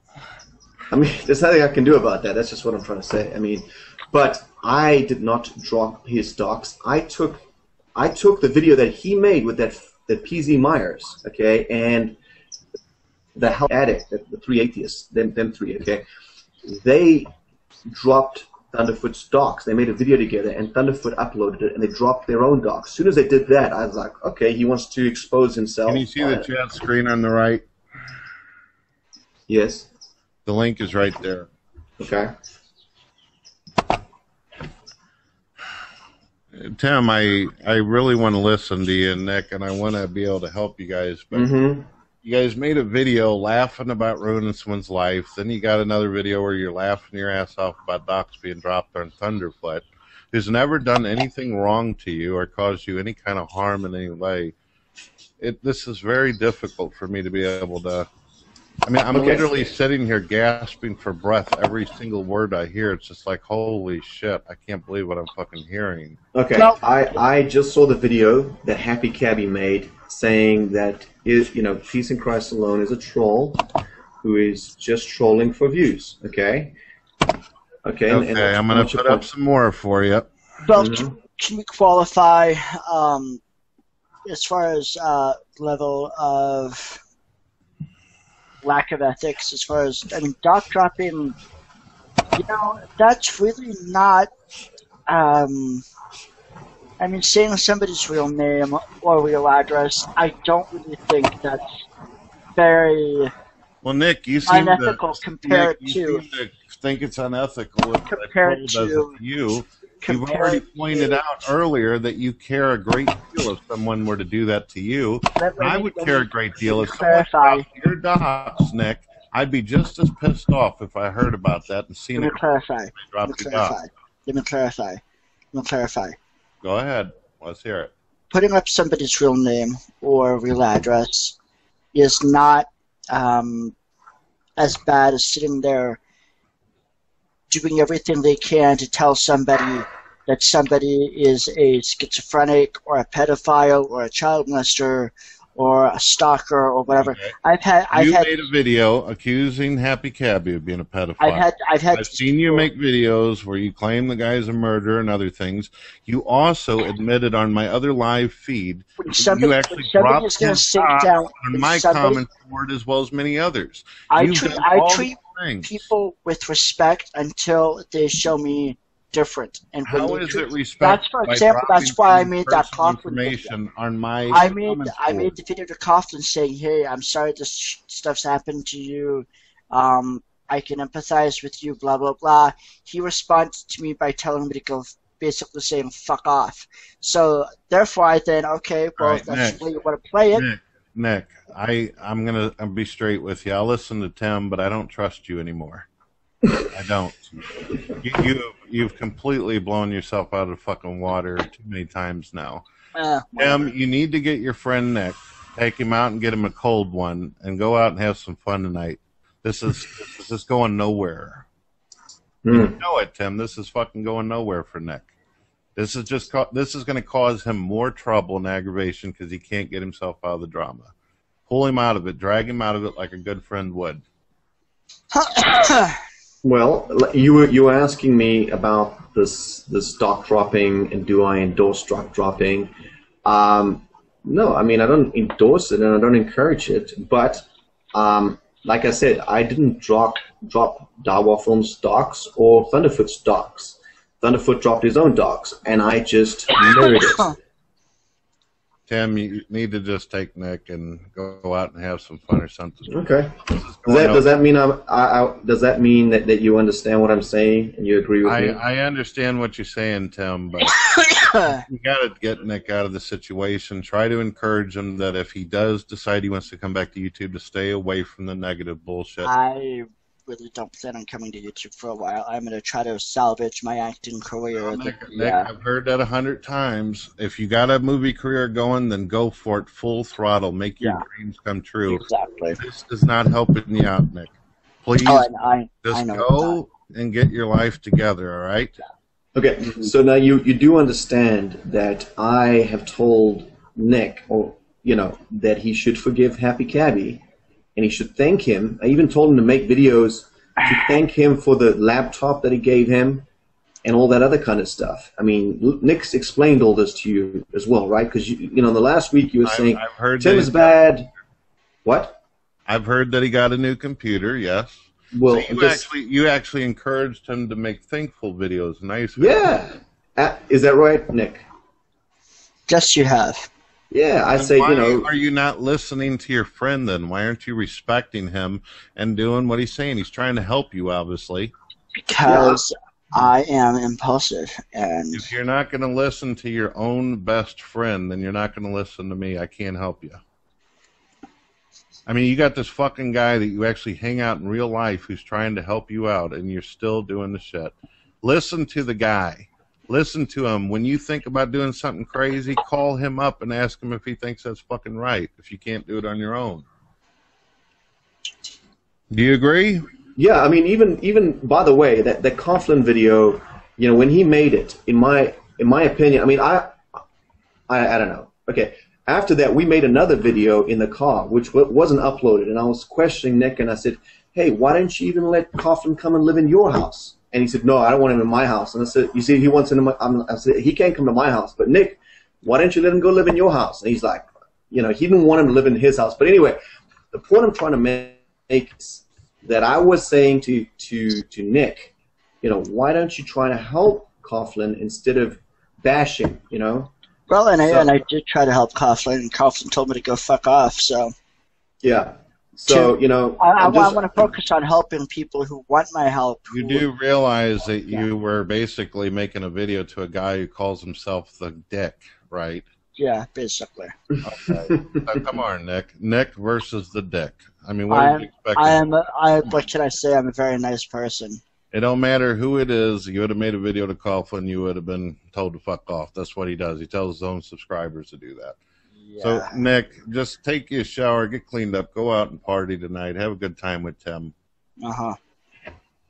I mean, there's nothing I can do about that. That's just what I'm trying to say. I mean, but I did not drop his docs. I took the video that he made with that PZ Myers, okay, and the Hell Addict, the three atheists, them three, okay. They dropped Thunderfoot's docs. They made a video together, and Thunderfoot uploaded it, and they dropped their own docs. As soon as they did that, I was like, okay, he wants to expose himself. Can you see the chat screen on the right? Yes. The link is right there. Okay. Tim, I really want to listen to you, Nick, and I want to be able to help you guys. But you guys made a video laughing about ruining someone's life. Then you got another video where you're laughing your ass off about docs being dropped on Thunderfoot, who's never done anything wrong to you or caused you any kind of harm in any way. This is very difficult for me to be able to... I mean, I'm literally sitting here gasping for breath every single word I hear. It's just like, holy shit, I can't believe what I'm fucking hearing. Okay, I just saw the video that HappyCabbie made saying that Peace in Christ Alone is a troll who is just trolling for views, okay? Okay, and I'm going to put up some more for you. Well, can we qualify as far as level of... lack of ethics, as far as, I mean, doc dropping, that's really not I mean, saying somebody's real name or real address, I don't really think that's very Nick, you seem unethical compared to. You seem to think it's unethical compared to you. You've already pointed out earlier that you care a great deal if someone were to do that to you. I would care a great deal if someone dropped your dogs, Nick. I'd be just as pissed off if I heard about that and seen it. Let me clarify. Go ahead. Let's hear it. Putting up somebody's real name or real address is not as bad as sitting there doing everything they can to tell somebody that somebody is a schizophrenic or a pedophile or a child molester or a stalker or whatever. Okay. You made a video accusing HappyCabbie of being a pedophile. I've seen you make videos where you claim the guy's a murderer and other things. You also admitted on my other live feed that you actually dropped his on my comment board as well as many others. I treat people with respect until they show me different. And how is it respect? That's, for example, that's why I made that Coughlan video. On my I made the video to Coughlan saying, "Hey, I'm sorry this stuff's happened to you. I can empathize with you, blah blah blah." He responded to me by telling me to go, basically saying "fuck off." So therefore, I then that's the way you want to play it. Nick, I'm gonna be straight with you. I'll listen to Tim, but I don't trust you anymore. I don't. You've completely blown yourself out of fucking water too many times now. Tim, you need to get your friend Nick, take him out and get him a cold one, and go out and have some fun tonight. This is going nowhere. You know it, Tim. This is fucking going nowhere for Nick. This is going to cause him more trouble and aggravation because he can't get himself out of the drama. Pull him out of it. Drag him out of it like a good friend would. Well, you were asking me about this stock dropping and do I endorse stock dropping? No, I mean I don't endorse it and I don't encourage it. But like I said, I didn't drop Darwar Film stocks or Thunderfoot stocks. Thunderfoot dropped his own dogs, and I just mirrored it. Tim, you need to just take Nick and go out and have some fun or something. Okay. Does that mean that you understand what I'm saying and you agree with me? I understand what you're saying, Tim, but you got to get Nick out of the situation. Try to encourage him that if he does decide he wants to come back to YouTube, to stay away from the negative bullshit. I really don't plan on coming to YouTube for a while. I'm going to try to salvage my acting career. Nick, I've heard that 100 times. If you got a movie career going, then go for it full throttle. Make your dreams come true. Exactly. This is not helping you out, Nick. Please just go and get your life together, all right? Okay, so now you do understand that I have told Nick, that he should forgive HappyCabbie. And he should thank him. I even told him to make videos to thank him for the laptop that he gave him and all that other kind of stuff. I mean, Nick's explained all this to you as well, right? Because, the last week you were saying, Tim is bad. What? I've heard that he got a new computer, yes. Well, so you actually encouraged him to make thankful videos, nice videos. Yeah. Is that right, Nick? Yes, you have. Yeah, I say, why are you not listening to your friend then? Why aren't you respecting him and doing what he's saying? He's trying to help you, obviously. Because I am impulsive. And if you're not going to listen to your own best friend, then you're not going to listen to me. I can't help you. I mean, you got this fucking guy that you actually hang out in real life who's trying to help you out, and you're still doing the shit. Listen to the guy. Listen to him. When you think about doing something crazy, call him up and ask him if he thinks that's fucking right, if you can't do it on your own. Do you agree? Yeah, I mean, even by the way, that Coughlan video, when he made it, in my opinion, I mean, I don't know. Okay, after that, we made another video in the car, which wasn't uploaded, and I was questioning Nick, and I said, hey, why didn't you even let Coughlan come and live in your house? And he said, no, I don't want him in my house. And I said, you see, he wants him in my, I said, he can't come to my house. But Nick, why don't you let him go live in your house? And he's like, he didn't want him to live in his house. But anyway, the point I'm trying to make is that I was saying to Nick, why don't you try to help Coughlan instead of bashing, you know. Well, and I did try to help Coughlan, and Coughlan told me to go fuck off. So yeah. So you know, I want to focus on helping people who want my help. You do realize that you were basically making a video to a guy who calls himself the Dick, right? Yeah, basically. Okay. So come on, Nick. Nick versus the Dick. I mean, what do you expect? What can I say? I'm a very nice person. It don't matter who it is. You would have made a video to Coughlan, you would have been told to fuck off. That's what he does. He tells his own subscribers to do that. Yeah. So, Nick, just take your shower, get cleaned up, go out and party tonight, have a good time with Tim. Uh-huh.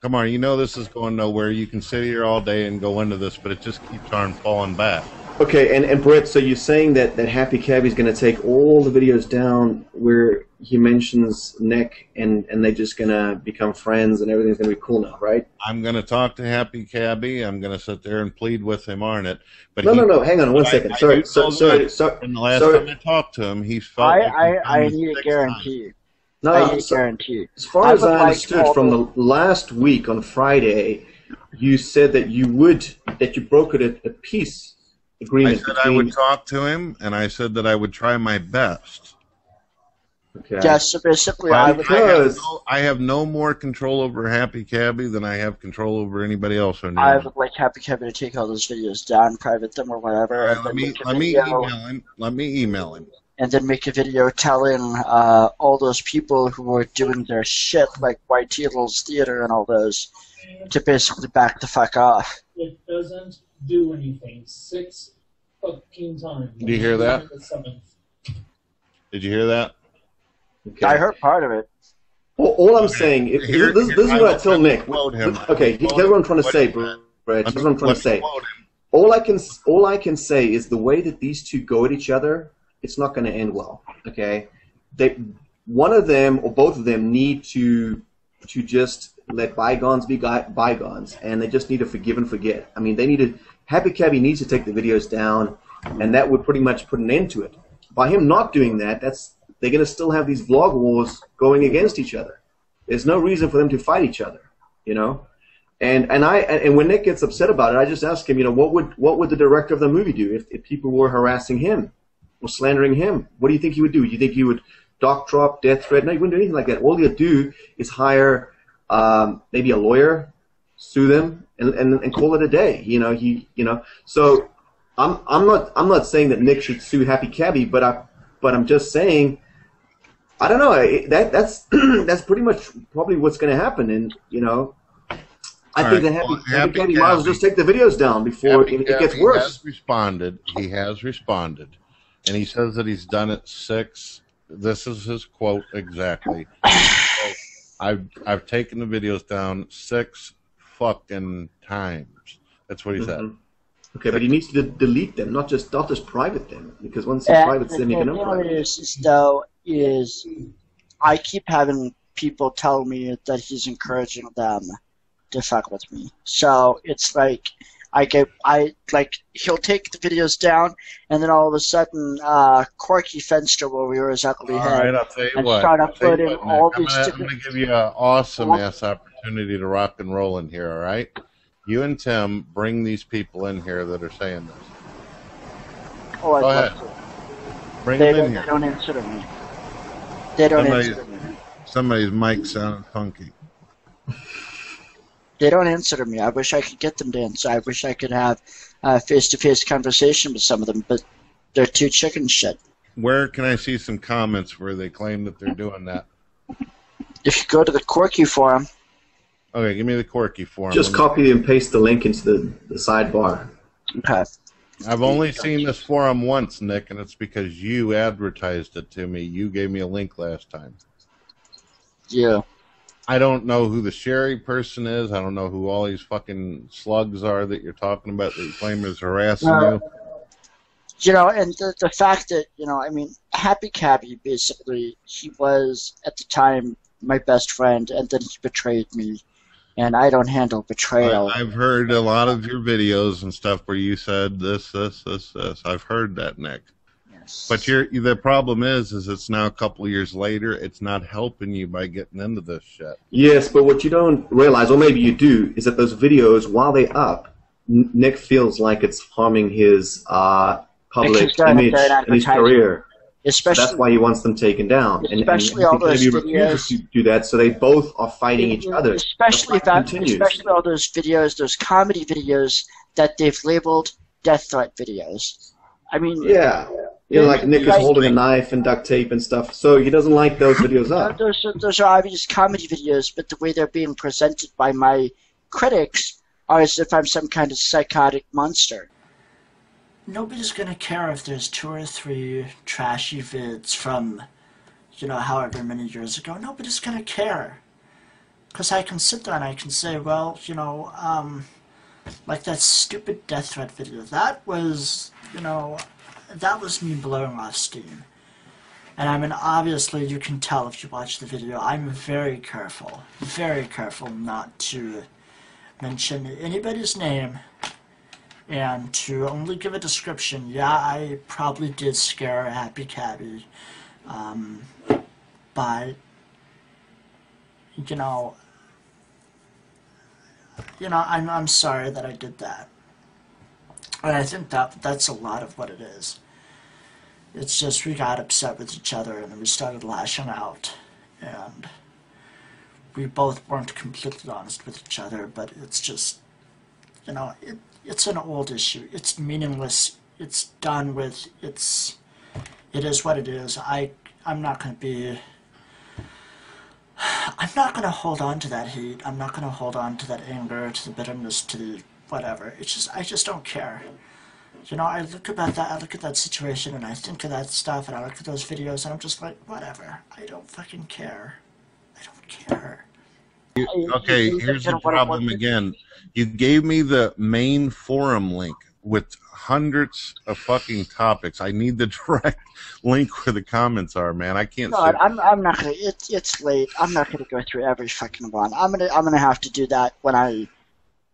Come on, you know this is going nowhere. You can sit here all day and go into this, but it just keeps on falling back. Okay, and Brett, so you're saying that HappyCabbie is going to take all the videos down where he mentions Nick, and they're just going to become friends and everything's going to be cool now, right? I'm going to talk to HappyCabbie. I'm going to sit there and plead with him on it. But no, hang on one second. Sorry. And the last time I talked to him, he felt I need a guarantee. No, I need a guarantee. As far as I understood from the last week on Friday, you said that you brokered a peace agreement. I said I would talk to him, and I said that I would try my best. Okay. Yes, so basically, I have no more control over HappyCabbie than I have control over anybody else. I would like HappyCabbie to take all those videos down, private them or whatever. Right, let me email him. And then make a video telling all those people who were doing their shit, like White Teetles Theater and all those, to basically back the fuck off. It doesn't do anything 6 fucking times. Did you hear that? Did you hear that? Okay. I heard part of it. All I'm saying, this is what I tell Nick. Okay, here's what I'm trying to say, Brett. Here's what I'm trying to say. All I can say is the way that these two go at each other, it's not going to end well. Okay, one of them or both of them need to just let bygones be bygones, and they just need to forgive and forget. I mean, HappyCabbie needs to take the videos down, and that would pretty much put an end to it. By him not doing that, they're going to still have these vlog wars going against each other. There's no reason for them to fight each other, you know. And when Nick gets upset about it, I just ask him, you know, what would the director of the movie do if people were harassing him or slandering him? What do you think he would do? You think he would dock drop, death threat? No, he wouldn't do anything like that. All he'd do is hire maybe a lawyer, sue them, and call it a day. So I'm not saying that Nick should sue HappyCabbie, but I'm just saying, I don't know, that's pretty much probably what's going to happen, and you know, I think that HappyCabbie might as well just take the videos down before it gets worse. He has responded, and he says that he's done it 6. This is his quote exactly. I've taken the videos down 6 fucking times. That's what he said. Okay, but he needs to delete them, not just private them, because once he privates them, he can unprivate. Is I keep having people tell me that he's encouraging them to fuck with me. So it's like he'll take the videos down, and then all of a sudden, Corky Fenster will rear his ugly head. All right, I'll tell you what. Start uploading all these. I'm going to give you an awesome-ass opportunity to rock and roll in here, all right? You and Tim bring these people in here that are saying this. Oh, Go ahead. Bring them in here. They don't answer to me. They don't answer to me. Somebody's mic sounded funky. They don't answer to me. I wish I could get them to answer. I wish I could have a face-to-face conversation with some of them, but they're too chicken shit. Where can I see some comments where they claim that they're doing that? If you go to the Corky forum. Okay, give me the Corky forum. Just copy and paste the link into the sidebar. Okay. I've only seen this forum once, Nick, and it's because you advertised it to me. You gave me a link last time. Yeah. I don't know who the Sherry person is. I don't know who all these fucking slugs are that you're talking about that you claim is harassing you. You know, and the fact that, you know, I mean, HappyCabbie, basically, he was, at the time, my best friend, and then he betrayed me. And I don't handle betrayal. I've heard a lot of your videos and stuff where you said this. I've heard that, Nick. Yes. But the problem is it's now a couple of years later. It's not helping you by getting into this shit. Yes, but what you don't realize, or maybe you do, is that those videos, while they're up, Nick feels like it's harming his public image and his career. Especially, so that's why he wants them taken down. Especially all those videos. To do that, so they both are fighting each other. Especially all those videos, those comedy videos that they've labeled death threat videos. I mean, yeah. You know, like Nick is holding a knife and duct tape and stuff, so he doesn't like those videos up. Those are obvious comedy videos, but the way they're being presented by my critics are as if I'm some kind of psychotic monster. Nobody's going to care if there's 2 or 3 trashy vids from, you know, however many years ago. Nobody's going to care. Because I can sit there and I can say, well, you know, like that stupid death threat video, that was, you know, that was me blowing off steam. And I mean, obviously, you can tell if you watch the video, I'm very careful not to mention anybody's name and to only give a description. Yeah, I probably did scare HappyCabbie, but, you know, I'm sorry that I did that. And I think that's a lot of what it is. It's just we got upset with each other and then we started lashing out. And we both weren't completely honest with each other, but it's just, you know, it's an old issue. It's meaningless. It's done with. It is what it is. I'm not going to be... I'm not going to hold on to that hate. I'm not going to hold on to that anger, to the bitterness, to the whatever. It's just, I just don't care. You know, I look at that situation and I think of that stuff and I look at those videos and I'm just like, whatever. I don't fucking care. I don't care. Okay, here's the problem again. You gave me the main forum link with hundreds of fucking topics. I need the direct link where the comments are, man. I can't. No, I'm not gonna. It's late. I'm not gonna go through every fucking one. I'm gonna have to do that when I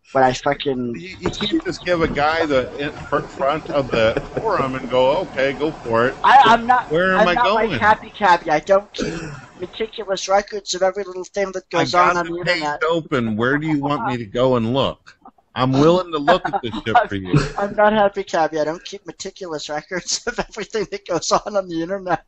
fucking. You can't just give a guy the front of the forum and go, okay, go for it. I'm not. Where am I going? I'm not like HappyCabbie. I don't keep meticulous records of every little thing that goes on the internet. I got the page open. Where do you want me to go and look? I'm willing to look at this shit for you. I'm not HappyCabbie. I don't keep meticulous records of everything that goes on the internet.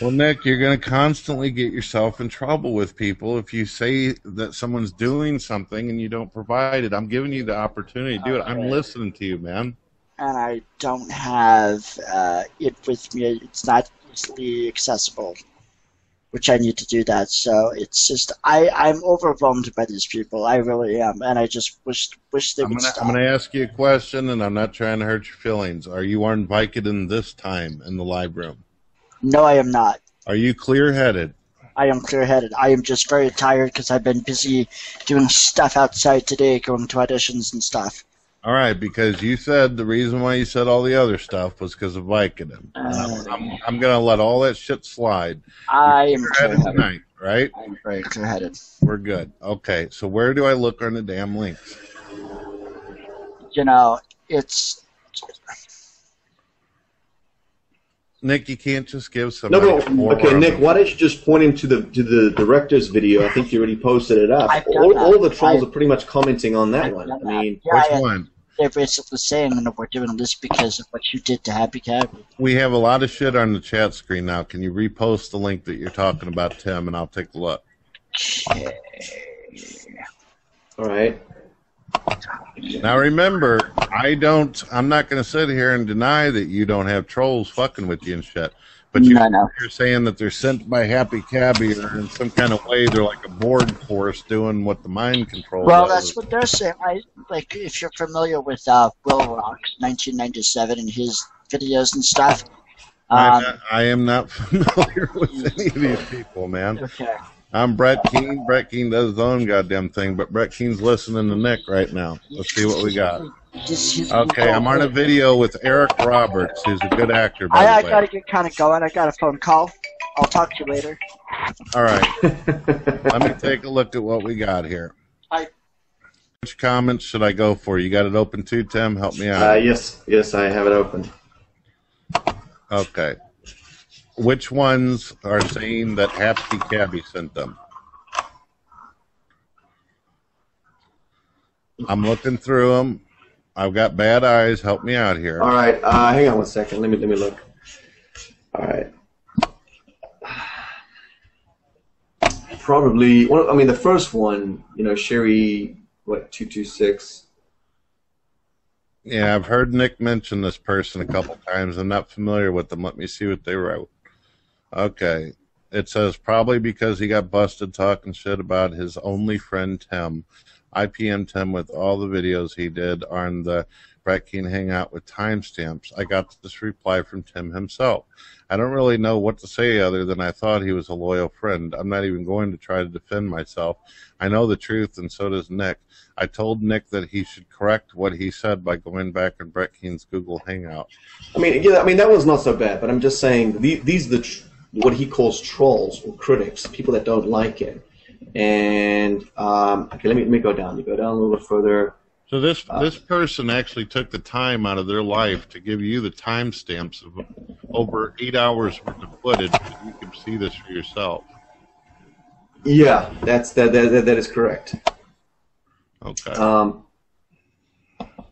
Well, Nick, you're going to constantly get yourself in trouble with people if you say that someone's doing something and you don't provide it. I'm giving you the opportunity to do it. I'm listening to you, man. And I don't have it with me. It's not easily accessible, which I need to do that. So it's just I'm overwhelmed by these people. I really am, and I just wish they would stop. I'm going to ask you a question, and I'm not trying to hurt your feelings. Are you on Vicodin this time in the live room? No, I am not. Are you clear-headed? I am clear-headed. I am just very tired because I've been busy doing stuff outside today, going to auditions and stuff. All right, because you said the reason why you said all the other stuff was because of Vicodin. I'm going to let all that shit slide. I am clear-headed tonight, right? I'm very clear-headed. We're good. Okay, so where do I look on the damn links? You know, it's... Nick, you can't just give somebody No. Okay, Nick, why don't you just point him to the director's video? I think you already posted it up. All the trolls are pretty much commenting on that one. I mean, which one? They're basically saying that we're doing this because of what you did to HappyCabbie. We have a lot of shit on the chat screen now. Can you repost the link that you're talking about, Tim, and I'll take a look. Okay. All right. Now remember, I'm not going to sit here and deny that you don't have trolls fucking with you and shit. But you're saying that they're sent by HappyCabbie or in some kind of way they're like a board force doing what the mind control does. Well, that's what they're saying. Like, if you're familiar with Will Rock's 1997 and his videos and stuff. I am not familiar with any of these people, man. Okay. I'm Brett Keane. Brett Keane does his own goddamn thing, but Brett Keane's listening to Nick right now. Let's see what we got. Okay, I'm on a video with Eric Roberts, who's a good actor, by the way. I gotta get kind of going. I got a phone call. I'll talk to you later. All right. Let me take a look at what we got here. Which comments should I go for? You got it open too, Tim? Help me out. Yes, I have it open. Okay. Which ones are saying that HappyCabbie sent them? I'm looking through them. I've got bad eyes. Help me out here. All right, hang on one second. Let me look. All right. Probably. Well, I mean, the first one, you know, Sherry, what, 226. Yeah, I've heard Nick mention this person a couple times. I'm not familiar with them. Let me see what they wrote. Okay. It says, probably because he got busted talking shit about his only friend, Tim. I PM'd him with all the videos he did on the Brett Keane Hangout with timestamps. I got this reply from Tim himself. I don't really know what to say other than I thought he was a loyal friend. I'm not even going to try to defend myself. I know the truth, and so does Nick. I told Nick that he should correct what he said by going back on Brett Keane's Google Hangout. I mean, yeah, I mean that was not so bad, but I'm just saying these are what he calls trolls or critics, people that don't like him. And okay, let me go down. You go down a little bit further. So this person actually took the time out of their life to give you the timestamps of over 8 hours worth of footage, so you can see this for yourself. Yeah, that is correct. Okay.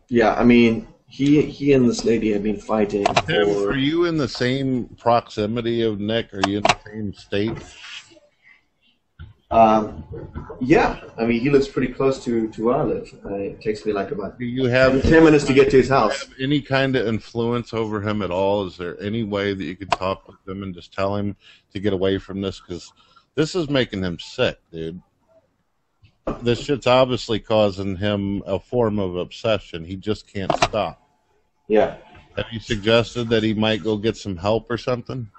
Yeah, I mean, he and this lady have been fighting. Tim, are you in the same proximity of Nick? Are you in the same state? Yeah, I mean, he lives pretty close to where I live. It takes me like about 10 minutes to get to his house. Have any kind of influence over him at all? Is there any way that you could talk with him and just tell him to get away from this? Because this is making him sick, dude. This shit's obviously causing him a form of obsession. He just can't stop. Yeah. Have you suggested that he might go get some help or something?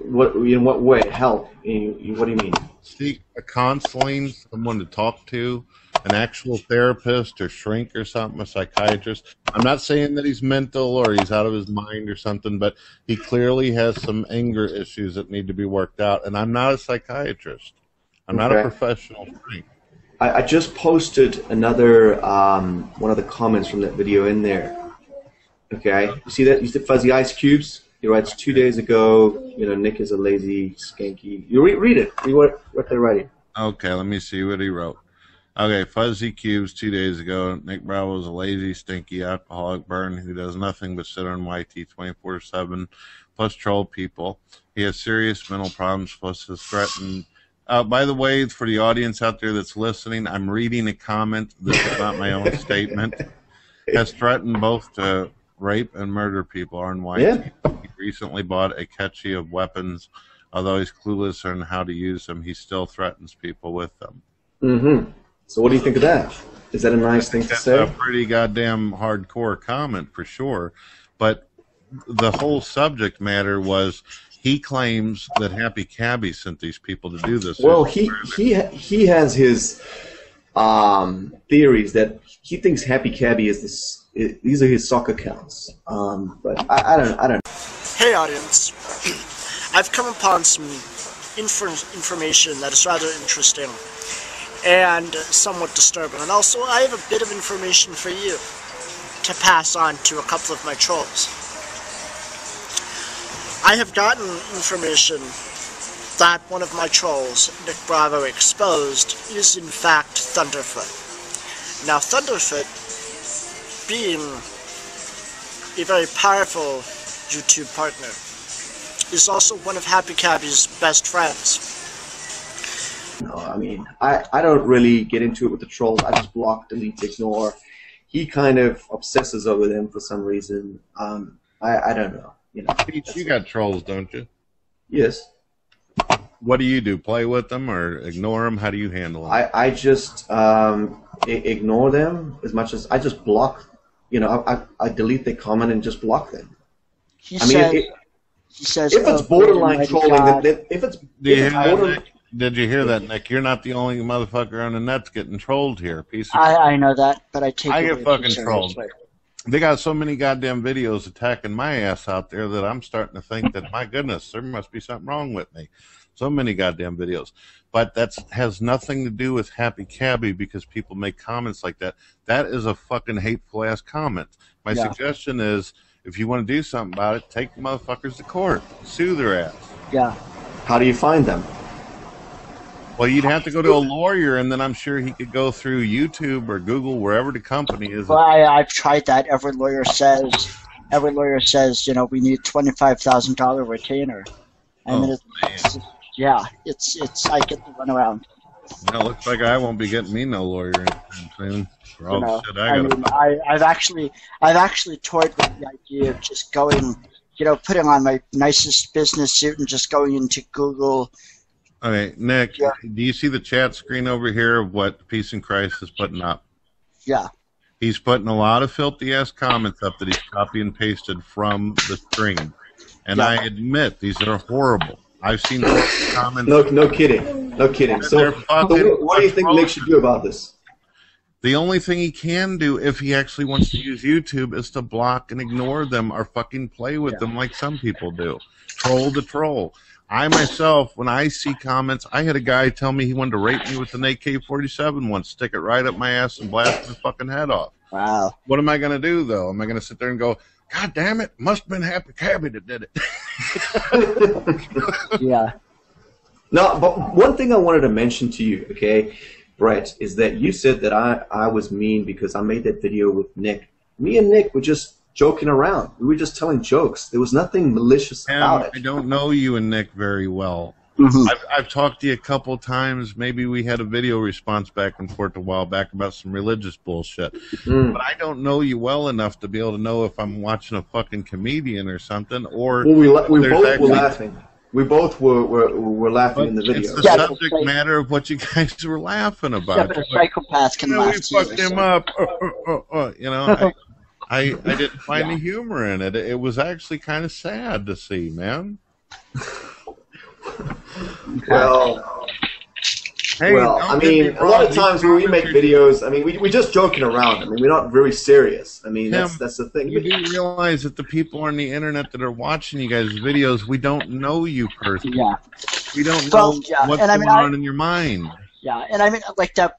In what way? Help? What do you mean? Seek a counseling, someone to talk to, an actual therapist or shrink or something, a psychiatrist. I'm not saying that he's mental or he's out of his mind or something, but he clearly has some anger issues that need to be worked out. And I'm not a psychiatrist. I'm not a professional shrink. I just posted another one of the comments from that video in there. Okay, you see that? You see Fuzzy Ice Cubes? He writes 2 days ago, you know, Nick is a lazy, skanky. You read it. Read what they're writing. Okay, let me see what he wrote. Okay, Fuzzy Cubes 2 days ago. Nick Bravo is a lazy, stinky, alcoholic burn who does nothing but sit on YT 24/7, plus troll people. He has serious mental problems, plus has threatened. By the way, for the audience out there that's listening, I'm reading a comment. This is not my own statement. Has threatened both to rape and murder people on YT. Yeah. He recently bought a catchy of weapons. Although he's clueless on how to use them, he still threatens people with them. Mm-hmm. So what do you think of that? Is that a nice thing to say? That's a pretty goddamn hardcore comment for sure. But the whole subject matter was he claims that HappyCabbie sent these people to do this. Well, he has his theories that he thinks HappyCabbie is this. These are his sock accounts, but I don't. Hey, audience! I've come upon some information that is rather interesting and somewhat disturbing, and also I have a bit of information for you to pass on to a couple of my trolls. I have gotten information that one of my trolls, Nick Bravo Exposed, is in fact Thunderfoot. Now, Thunderfoot, being a very powerful YouTube partner, is also one of HappyCabbie's best friends. No, I mean, I don't really get into it with the trolls. I just block, delete, ignore. He kind of obsesses over them for some reason. I don't know. You know, you got trolls, don't you? Yes. What do you do? Play with them or ignore them? How do you handle them? I just ignore them as much as I just block. You know, I delete their comment and just block them. He says if it's borderline trolling, if it's did you hear that, Nick? You're not the only motherfucker on the net's getting trolled here. I know that, but I get fucking trolled. They got so many goddamn videos attacking my ass out there that I'm starting to think that, my goodness, there must be something wrong with me. So many goddamn videos. But that has nothing to do with HappyCabbie because people make comments like that. That is a fucking hateful-ass comment. My suggestion is, if you want to do something about it, take the motherfuckers to court. Sue their ass. Yeah. How do you find them? Well, you'd have to go to a lawyer, and then I'm sure he could go through YouTube or Google, wherever the company is. Well, I've tried that. Every lawyer says, you know, we need $25,000 retainer. I mean, it's I get the runaround. Well, looks like I won't be getting me no lawyer soon. For all the shit I've actually toyed with the idea of just going, you know, putting on my nicest business suit and just going into Google. Okay, Nick, do you see the chat screen over here of what Peace in Christ is putting up? Yeah. He's putting a lot of filthy-ass comments up that he's copy and pasted from the stream. And I admit, these are horrible. I've seen comments. No kidding. No kidding. So what do you think Nick should do about this? The only thing he can do, if he actually wants to use YouTube, is to block and ignore them or fucking play with them like some people do. Troll the troll. I myself, when I see comments, I had a guy tell me he wanted to rape me with an AK-47 once, stick it right up my ass and blast his fucking head off. Wow. What am I going to do, though? Am I going to sit there and go, God damn it, must have been HappyCabbie that did it. Yeah. No, but one thing I wanted to mention to you, okay, Brett, is that you said that I was mean because I made that video with Nick. Me and Nick were just joking around. We were just telling jokes. There was nothing malicious about it. I don't know you and Nick very well. I've talked to you a couple times. Maybe we had a video response back and forth a while back about some religious bullshit. But I don't know you well enough to be able to know if I'm watching a fucking comedian or something. Or we both were laughing. We both were laughing in the video. It's the subject matter of what you guys were laughing about. Yeah, but a psychopath can laugh. We fucked him up. You know, I didn't find the humor in it. It was actually kind of sad to see, man. Well, I mean, a lot of times when we make videos, I mean, we're just joking around. I mean, we're not very serious. I mean, that's the thing. You do realize that the people on the internet that are watching you guys' videos, we don't know you personally. Yeah. We don't know what's going on in your mind. Yeah, and I mean, like that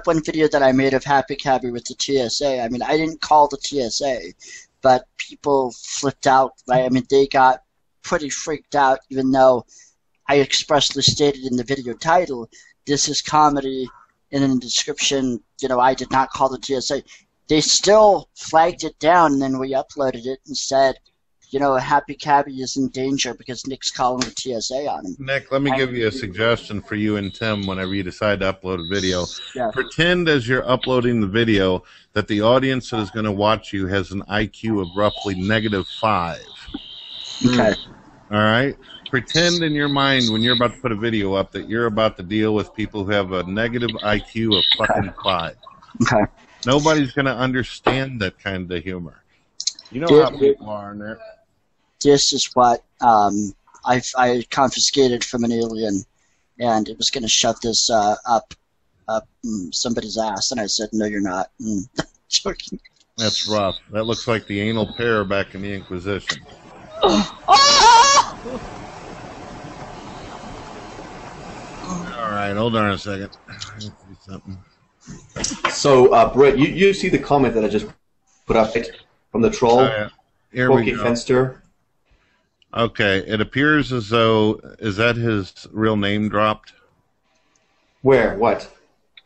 one video that I made of HappyCabbie with the TSA. I mean, I didn't call the TSA, but people flipped out. Right? I mean, they got pretty freaked out, even though I expressly stated in the video title, this is comedy, and in the description, you know, I did not call the TSA. They still flagged it down, and then we uploaded it and said, you know, HappyCabbie is in danger because Nick's calling the TSA on him. Nick, let me give you a suggestion for you and Tim whenever you decide to upload a video. Yeah. Pretend as you're uploading the video that the audience that is going to watch you has an IQ of roughly -5. Okay. All right? Pretend in your mind when you're about to put a video up that you're about to deal with people who have a negative IQ of fucking 5. Okay. Nobody's going to understand that kind of humor. You know how people are in there. This is what I confiscated from an alien, and it was going to shove this up somebody's ass, and I said, no, you're not. Joking. That's rough. That looks like the anal pair back in the Inquisition. All right, hold on a second. Do something. So, Brett, you see the comment that I just put up from the troll? Here Corky we go. Fenster. Okay, it appears as though, is that his real name dropped? Where? What?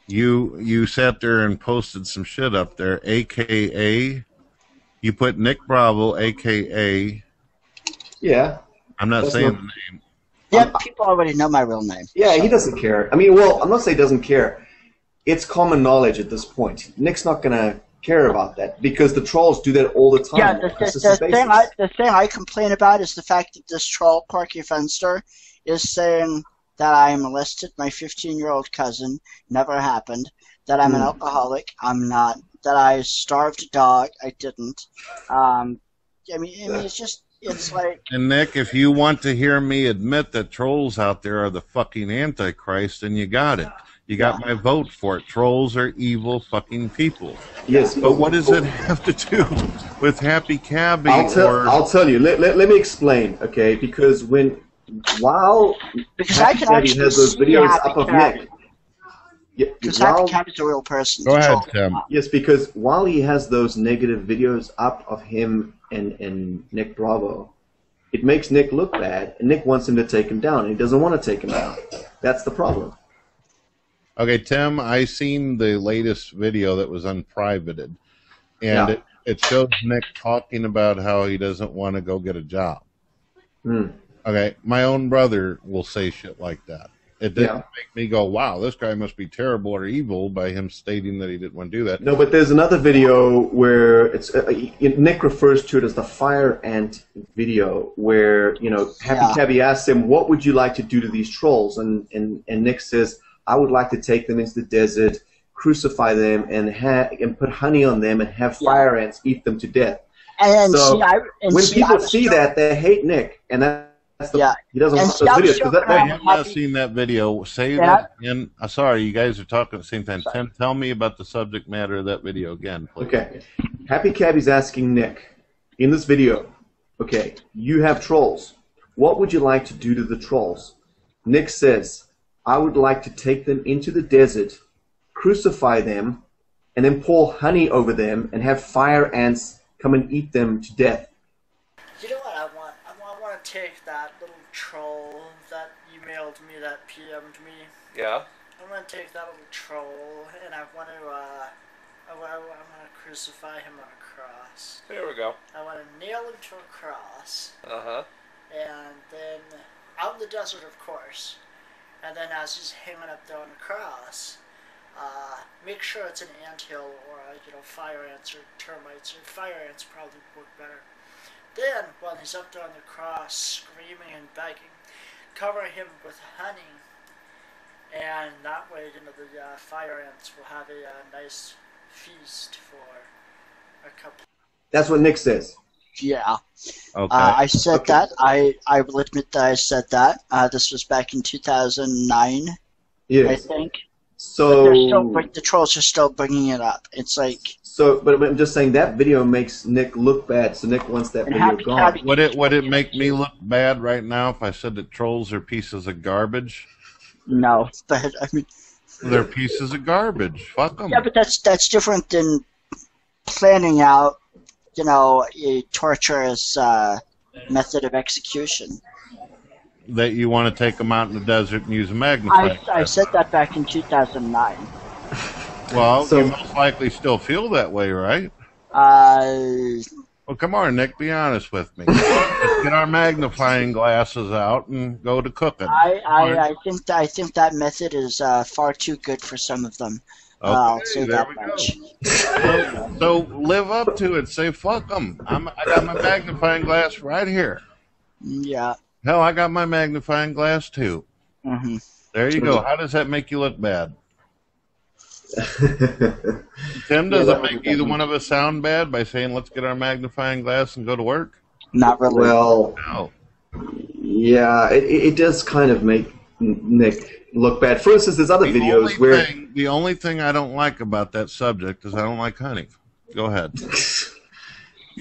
You sat there and posted some shit up there, AKA. You put Nick Bravo, AKA. Yeah. I'm not saying the name. Yeah, people already know my real name. Yeah, he doesn't care. I mean, well, I'm not saying he doesn't care. It's common knowledge at this point. Nick's not going to care about that because the trolls do that all the time. Yeah, the thing I complain about is the fact that this troll, Corky Fenster, is saying that I molested my 15-year-old cousin. Never happened. That I'm an alcoholic. I'm not. That I starved a dog. I didn't. I mean, it's just... It's like... And Nick, if you want to hear me admit that trolls out there are the fucking Antichrist, then you got it. You got my vote for it. Trolls are evil fucking people. Yes, but what does it have to do with HappyCabbie? I'll tell you. Let me explain, okay? Because while HappyCabbie has those videos up of Nick... Because HappyCabbie's a real person. Go ahead, Tim. Yes, because while he has those negative videos up of him and Nick Bravo, it makes Nick look bad, and Nick wants him to take him down, and he doesn't want to take him down. That's the problem. Okay, Tim, I seen the latest video that was unprivated, and it shows Nick talking about how he doesn't want to go get a job. Okay, my own brother will say shit like that. It didn't make me go, wow, this guy must be terrible or evil by him stating that he didn't want to do that. No, but there's another video where it's Nick refers to it as the fire ant video, where HappyCabbie asks him, "What would you like to do to these trolls?" And Nick says, "I would like to take them into the desert, crucify them, and put honey on them, and have fire ants eat them to death." And so when people see that, they hate Nick, and he doesn't want those videos. Because I have not seen that video. Say that again. Sorry, you guys are talking at the same time. Tim, tell me about the subject matter of that video again, please. Okay. HappyCabbie's asking Nick, in this video, okay, you have trolls. What would you like to do to the trolls? Nick says, I would like to take them into the desert, crucify them, and then pour honey over them and have fire ants come and eat them to death. You know what I want? I want to take that little troll that emailed me, that PM'd me. Yeah. I want to take that little troll, and I want to crucify him on a cross. There we go. I want to nail him to a cross. Uh-huh. And then out in the desert, of course. And then as he's hanging up there on the cross, make sure it's an anthill or fire ants or termites, or fire ants probably work better. Then, while he's up there on the cross, screaming and begging, cover him with honey, and that way, the fire ants will have a nice feast for a couple. That's what Nick says. Yeah. Okay. I said that. I will admit that I said that. This was back in 2009, I think. So the trolls are still bringing it up. It's like. So, but I'm just saying that video makes Nick look bad. So Nick wants that video gone. Would it make me look bad right now if I said that trolls are pieces of garbage? No, but I mean. They're pieces of garbage. Fuck them. Yeah, but that's different than planning out, a torturous method of execution. That you want to take them out in the desert and use a magnifying glass. I said that back in 2009. Well, you most likely still feel that way, right? Well, come on, Nick, be honest with me. Let's get our magnifying glasses out and go to cooking. I think that method is far too good for some of them. Okay, I'll say there that we much. go. So live up to it. Say, fuck them. I got my magnifying glass right here. Yeah. Hell, I got my magnifying glass, too. Mm-hmm. There you go. How does that make you look bad? Tim, does it make either one of us sound bad by saying, let's get our magnifying glass and go to work? Not really. Well, no. Yeah, it does kind of make Nick look bad. For instance, there's other videos where... The only thing I don't like about that subject is I don't like honey. Go ahead.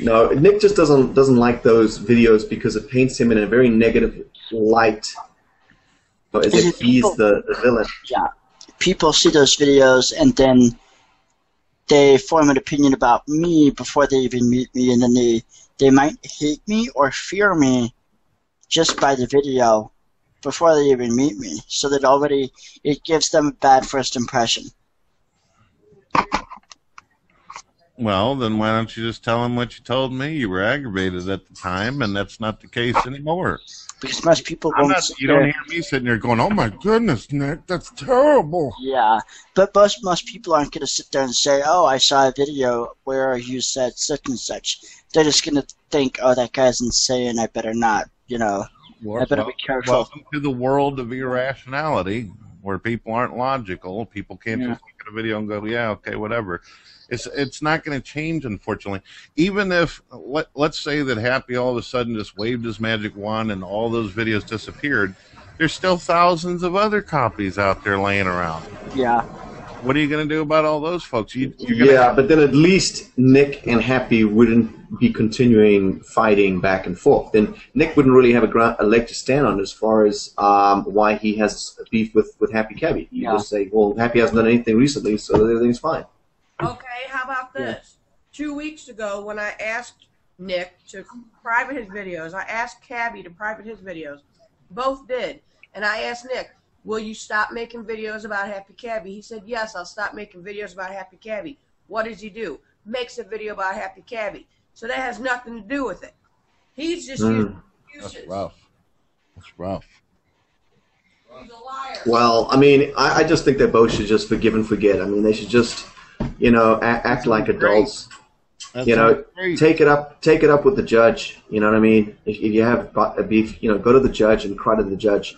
No, Nick just doesn't like those videos because it paints him in a very negative light, as if he's the villain. Yeah, people see those videos and then they form an opinion about me before they even meet me, and then they might hate me or fear me just by the video before they even meet me. So that it gives them a bad first impression. Well, then why don't you just tell him what you told me? You were aggravated at the time, and that's not the case anymore. Because most people won't. You don't hear me sitting there going, "Oh my goodness, Nick, that's terrible." Yeah, but most people aren't going to sit there and say, "Oh, I saw a video where you said such and such." They're just going to think, "Oh, that guy's insane. I better not." I better be careful. Welcome to the world of irrationality, where people aren't logical. People can't just look at a video and go, "Yeah, okay, whatever." It's not going to change, unfortunately. Even if, let's say that Happy all of a sudden just waved his magic wand and all those videos disappeared, there's still thousands of other copies out there laying around. Yeah. What are you going to do about all those folks? But then at least Nick and Happy wouldn't be continuing fighting back and forth. Then Nick wouldn't really have a leg to stand on as far as why he has beef with HappyCabbie. You just say, well, Happy hasn't done anything recently, so everything's fine. Okay, how about this? 2 weeks ago, when I asked Nick to private his videos, I asked Cabbie to private his videos. Both did. And I asked Nick, will you stop making videos about HappyCabbie? He said, yes, I'll stop making videos about HappyCabbie. What does he do? Makes a video about HappyCabbie. So that has nothing to do with it. He's just using excuses. That's rough. That's rough. He's a liar. Well, I mean, I just think that both should just forgive and forget. I mean, they should just, you know, act like adults. You know, take it up with the judge. You know what I mean? If you have a beef, you know, go to the judge and cry to the judge.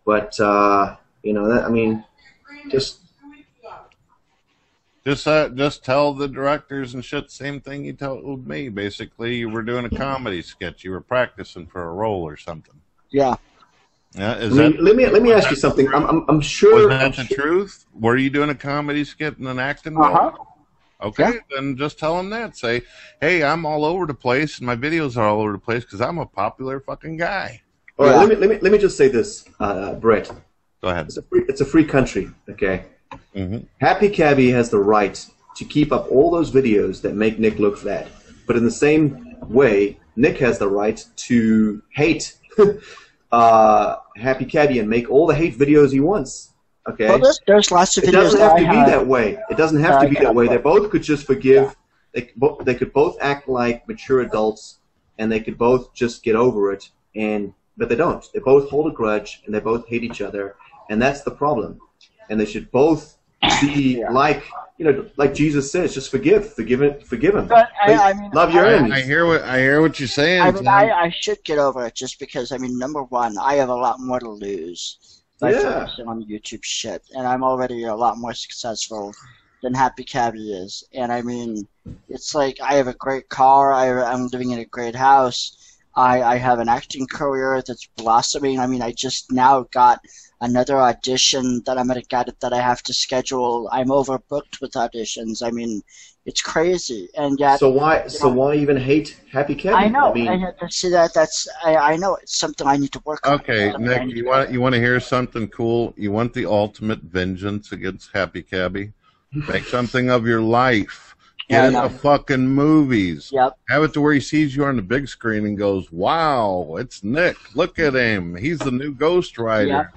But you know, that, I mean, just tell the directors and shit. Same thing you told me. Basically, you were doing a comedy sketch. You were practicing for a role or something. Yeah. Yeah. Let me ask you something. I'm sure. Was that the truth? Were you doing a comedy skit and an acting role? Okay, then just tell them that. Say, hey, I'm all over the place, and my videos are all over the place because I'm a popular fucking guy. All right, let me just say this, Brett. Go ahead. It's a free country, okay? Mm-hmm. HappyCabbie has the right to keep up all those videos that make Nick look fat, but in the same way, Nick has the right to hate HappyCabbie and make all the hate videos he wants. Okay. Well, there's lots of videos. It doesn't have to be that way. It doesn't have to be that way. They both could just forgive. Yeah. They could both act like mature adults, and they could both just get over it. But they don't. They both hold a grudge, and they both hate each other, and that's the problem. And they should both be like, you know, like Jesus says, just forgive him. But I mean, love your enemies. I hear what you're saying. I mean, I should get over it just because, I mean, number one, I have a lot more to lose by focusing on YouTube shit, and I'm already a lot more successful than HappyCabbie is. And I mean, it's like I have a great car, I'm living in a great house, I have an acting career that's blossoming. I mean, I just now got another audition that I'm going to get that I have to schedule. I'm overbooked with auditions. I mean, it's crazy. And yet, so why even hate HappyCabbie? I know. I mean, see I know it's something I need to work on. Okay, Nick, you want to hear something cool? You want the ultimate vengeance against HappyCabbie? Make something of your life. Get in the fucking movies. Yep. Have it to where he sees you on the big screen and goes, wow, it's Nick. Look at him. He's the new Ghost Rider. Yep.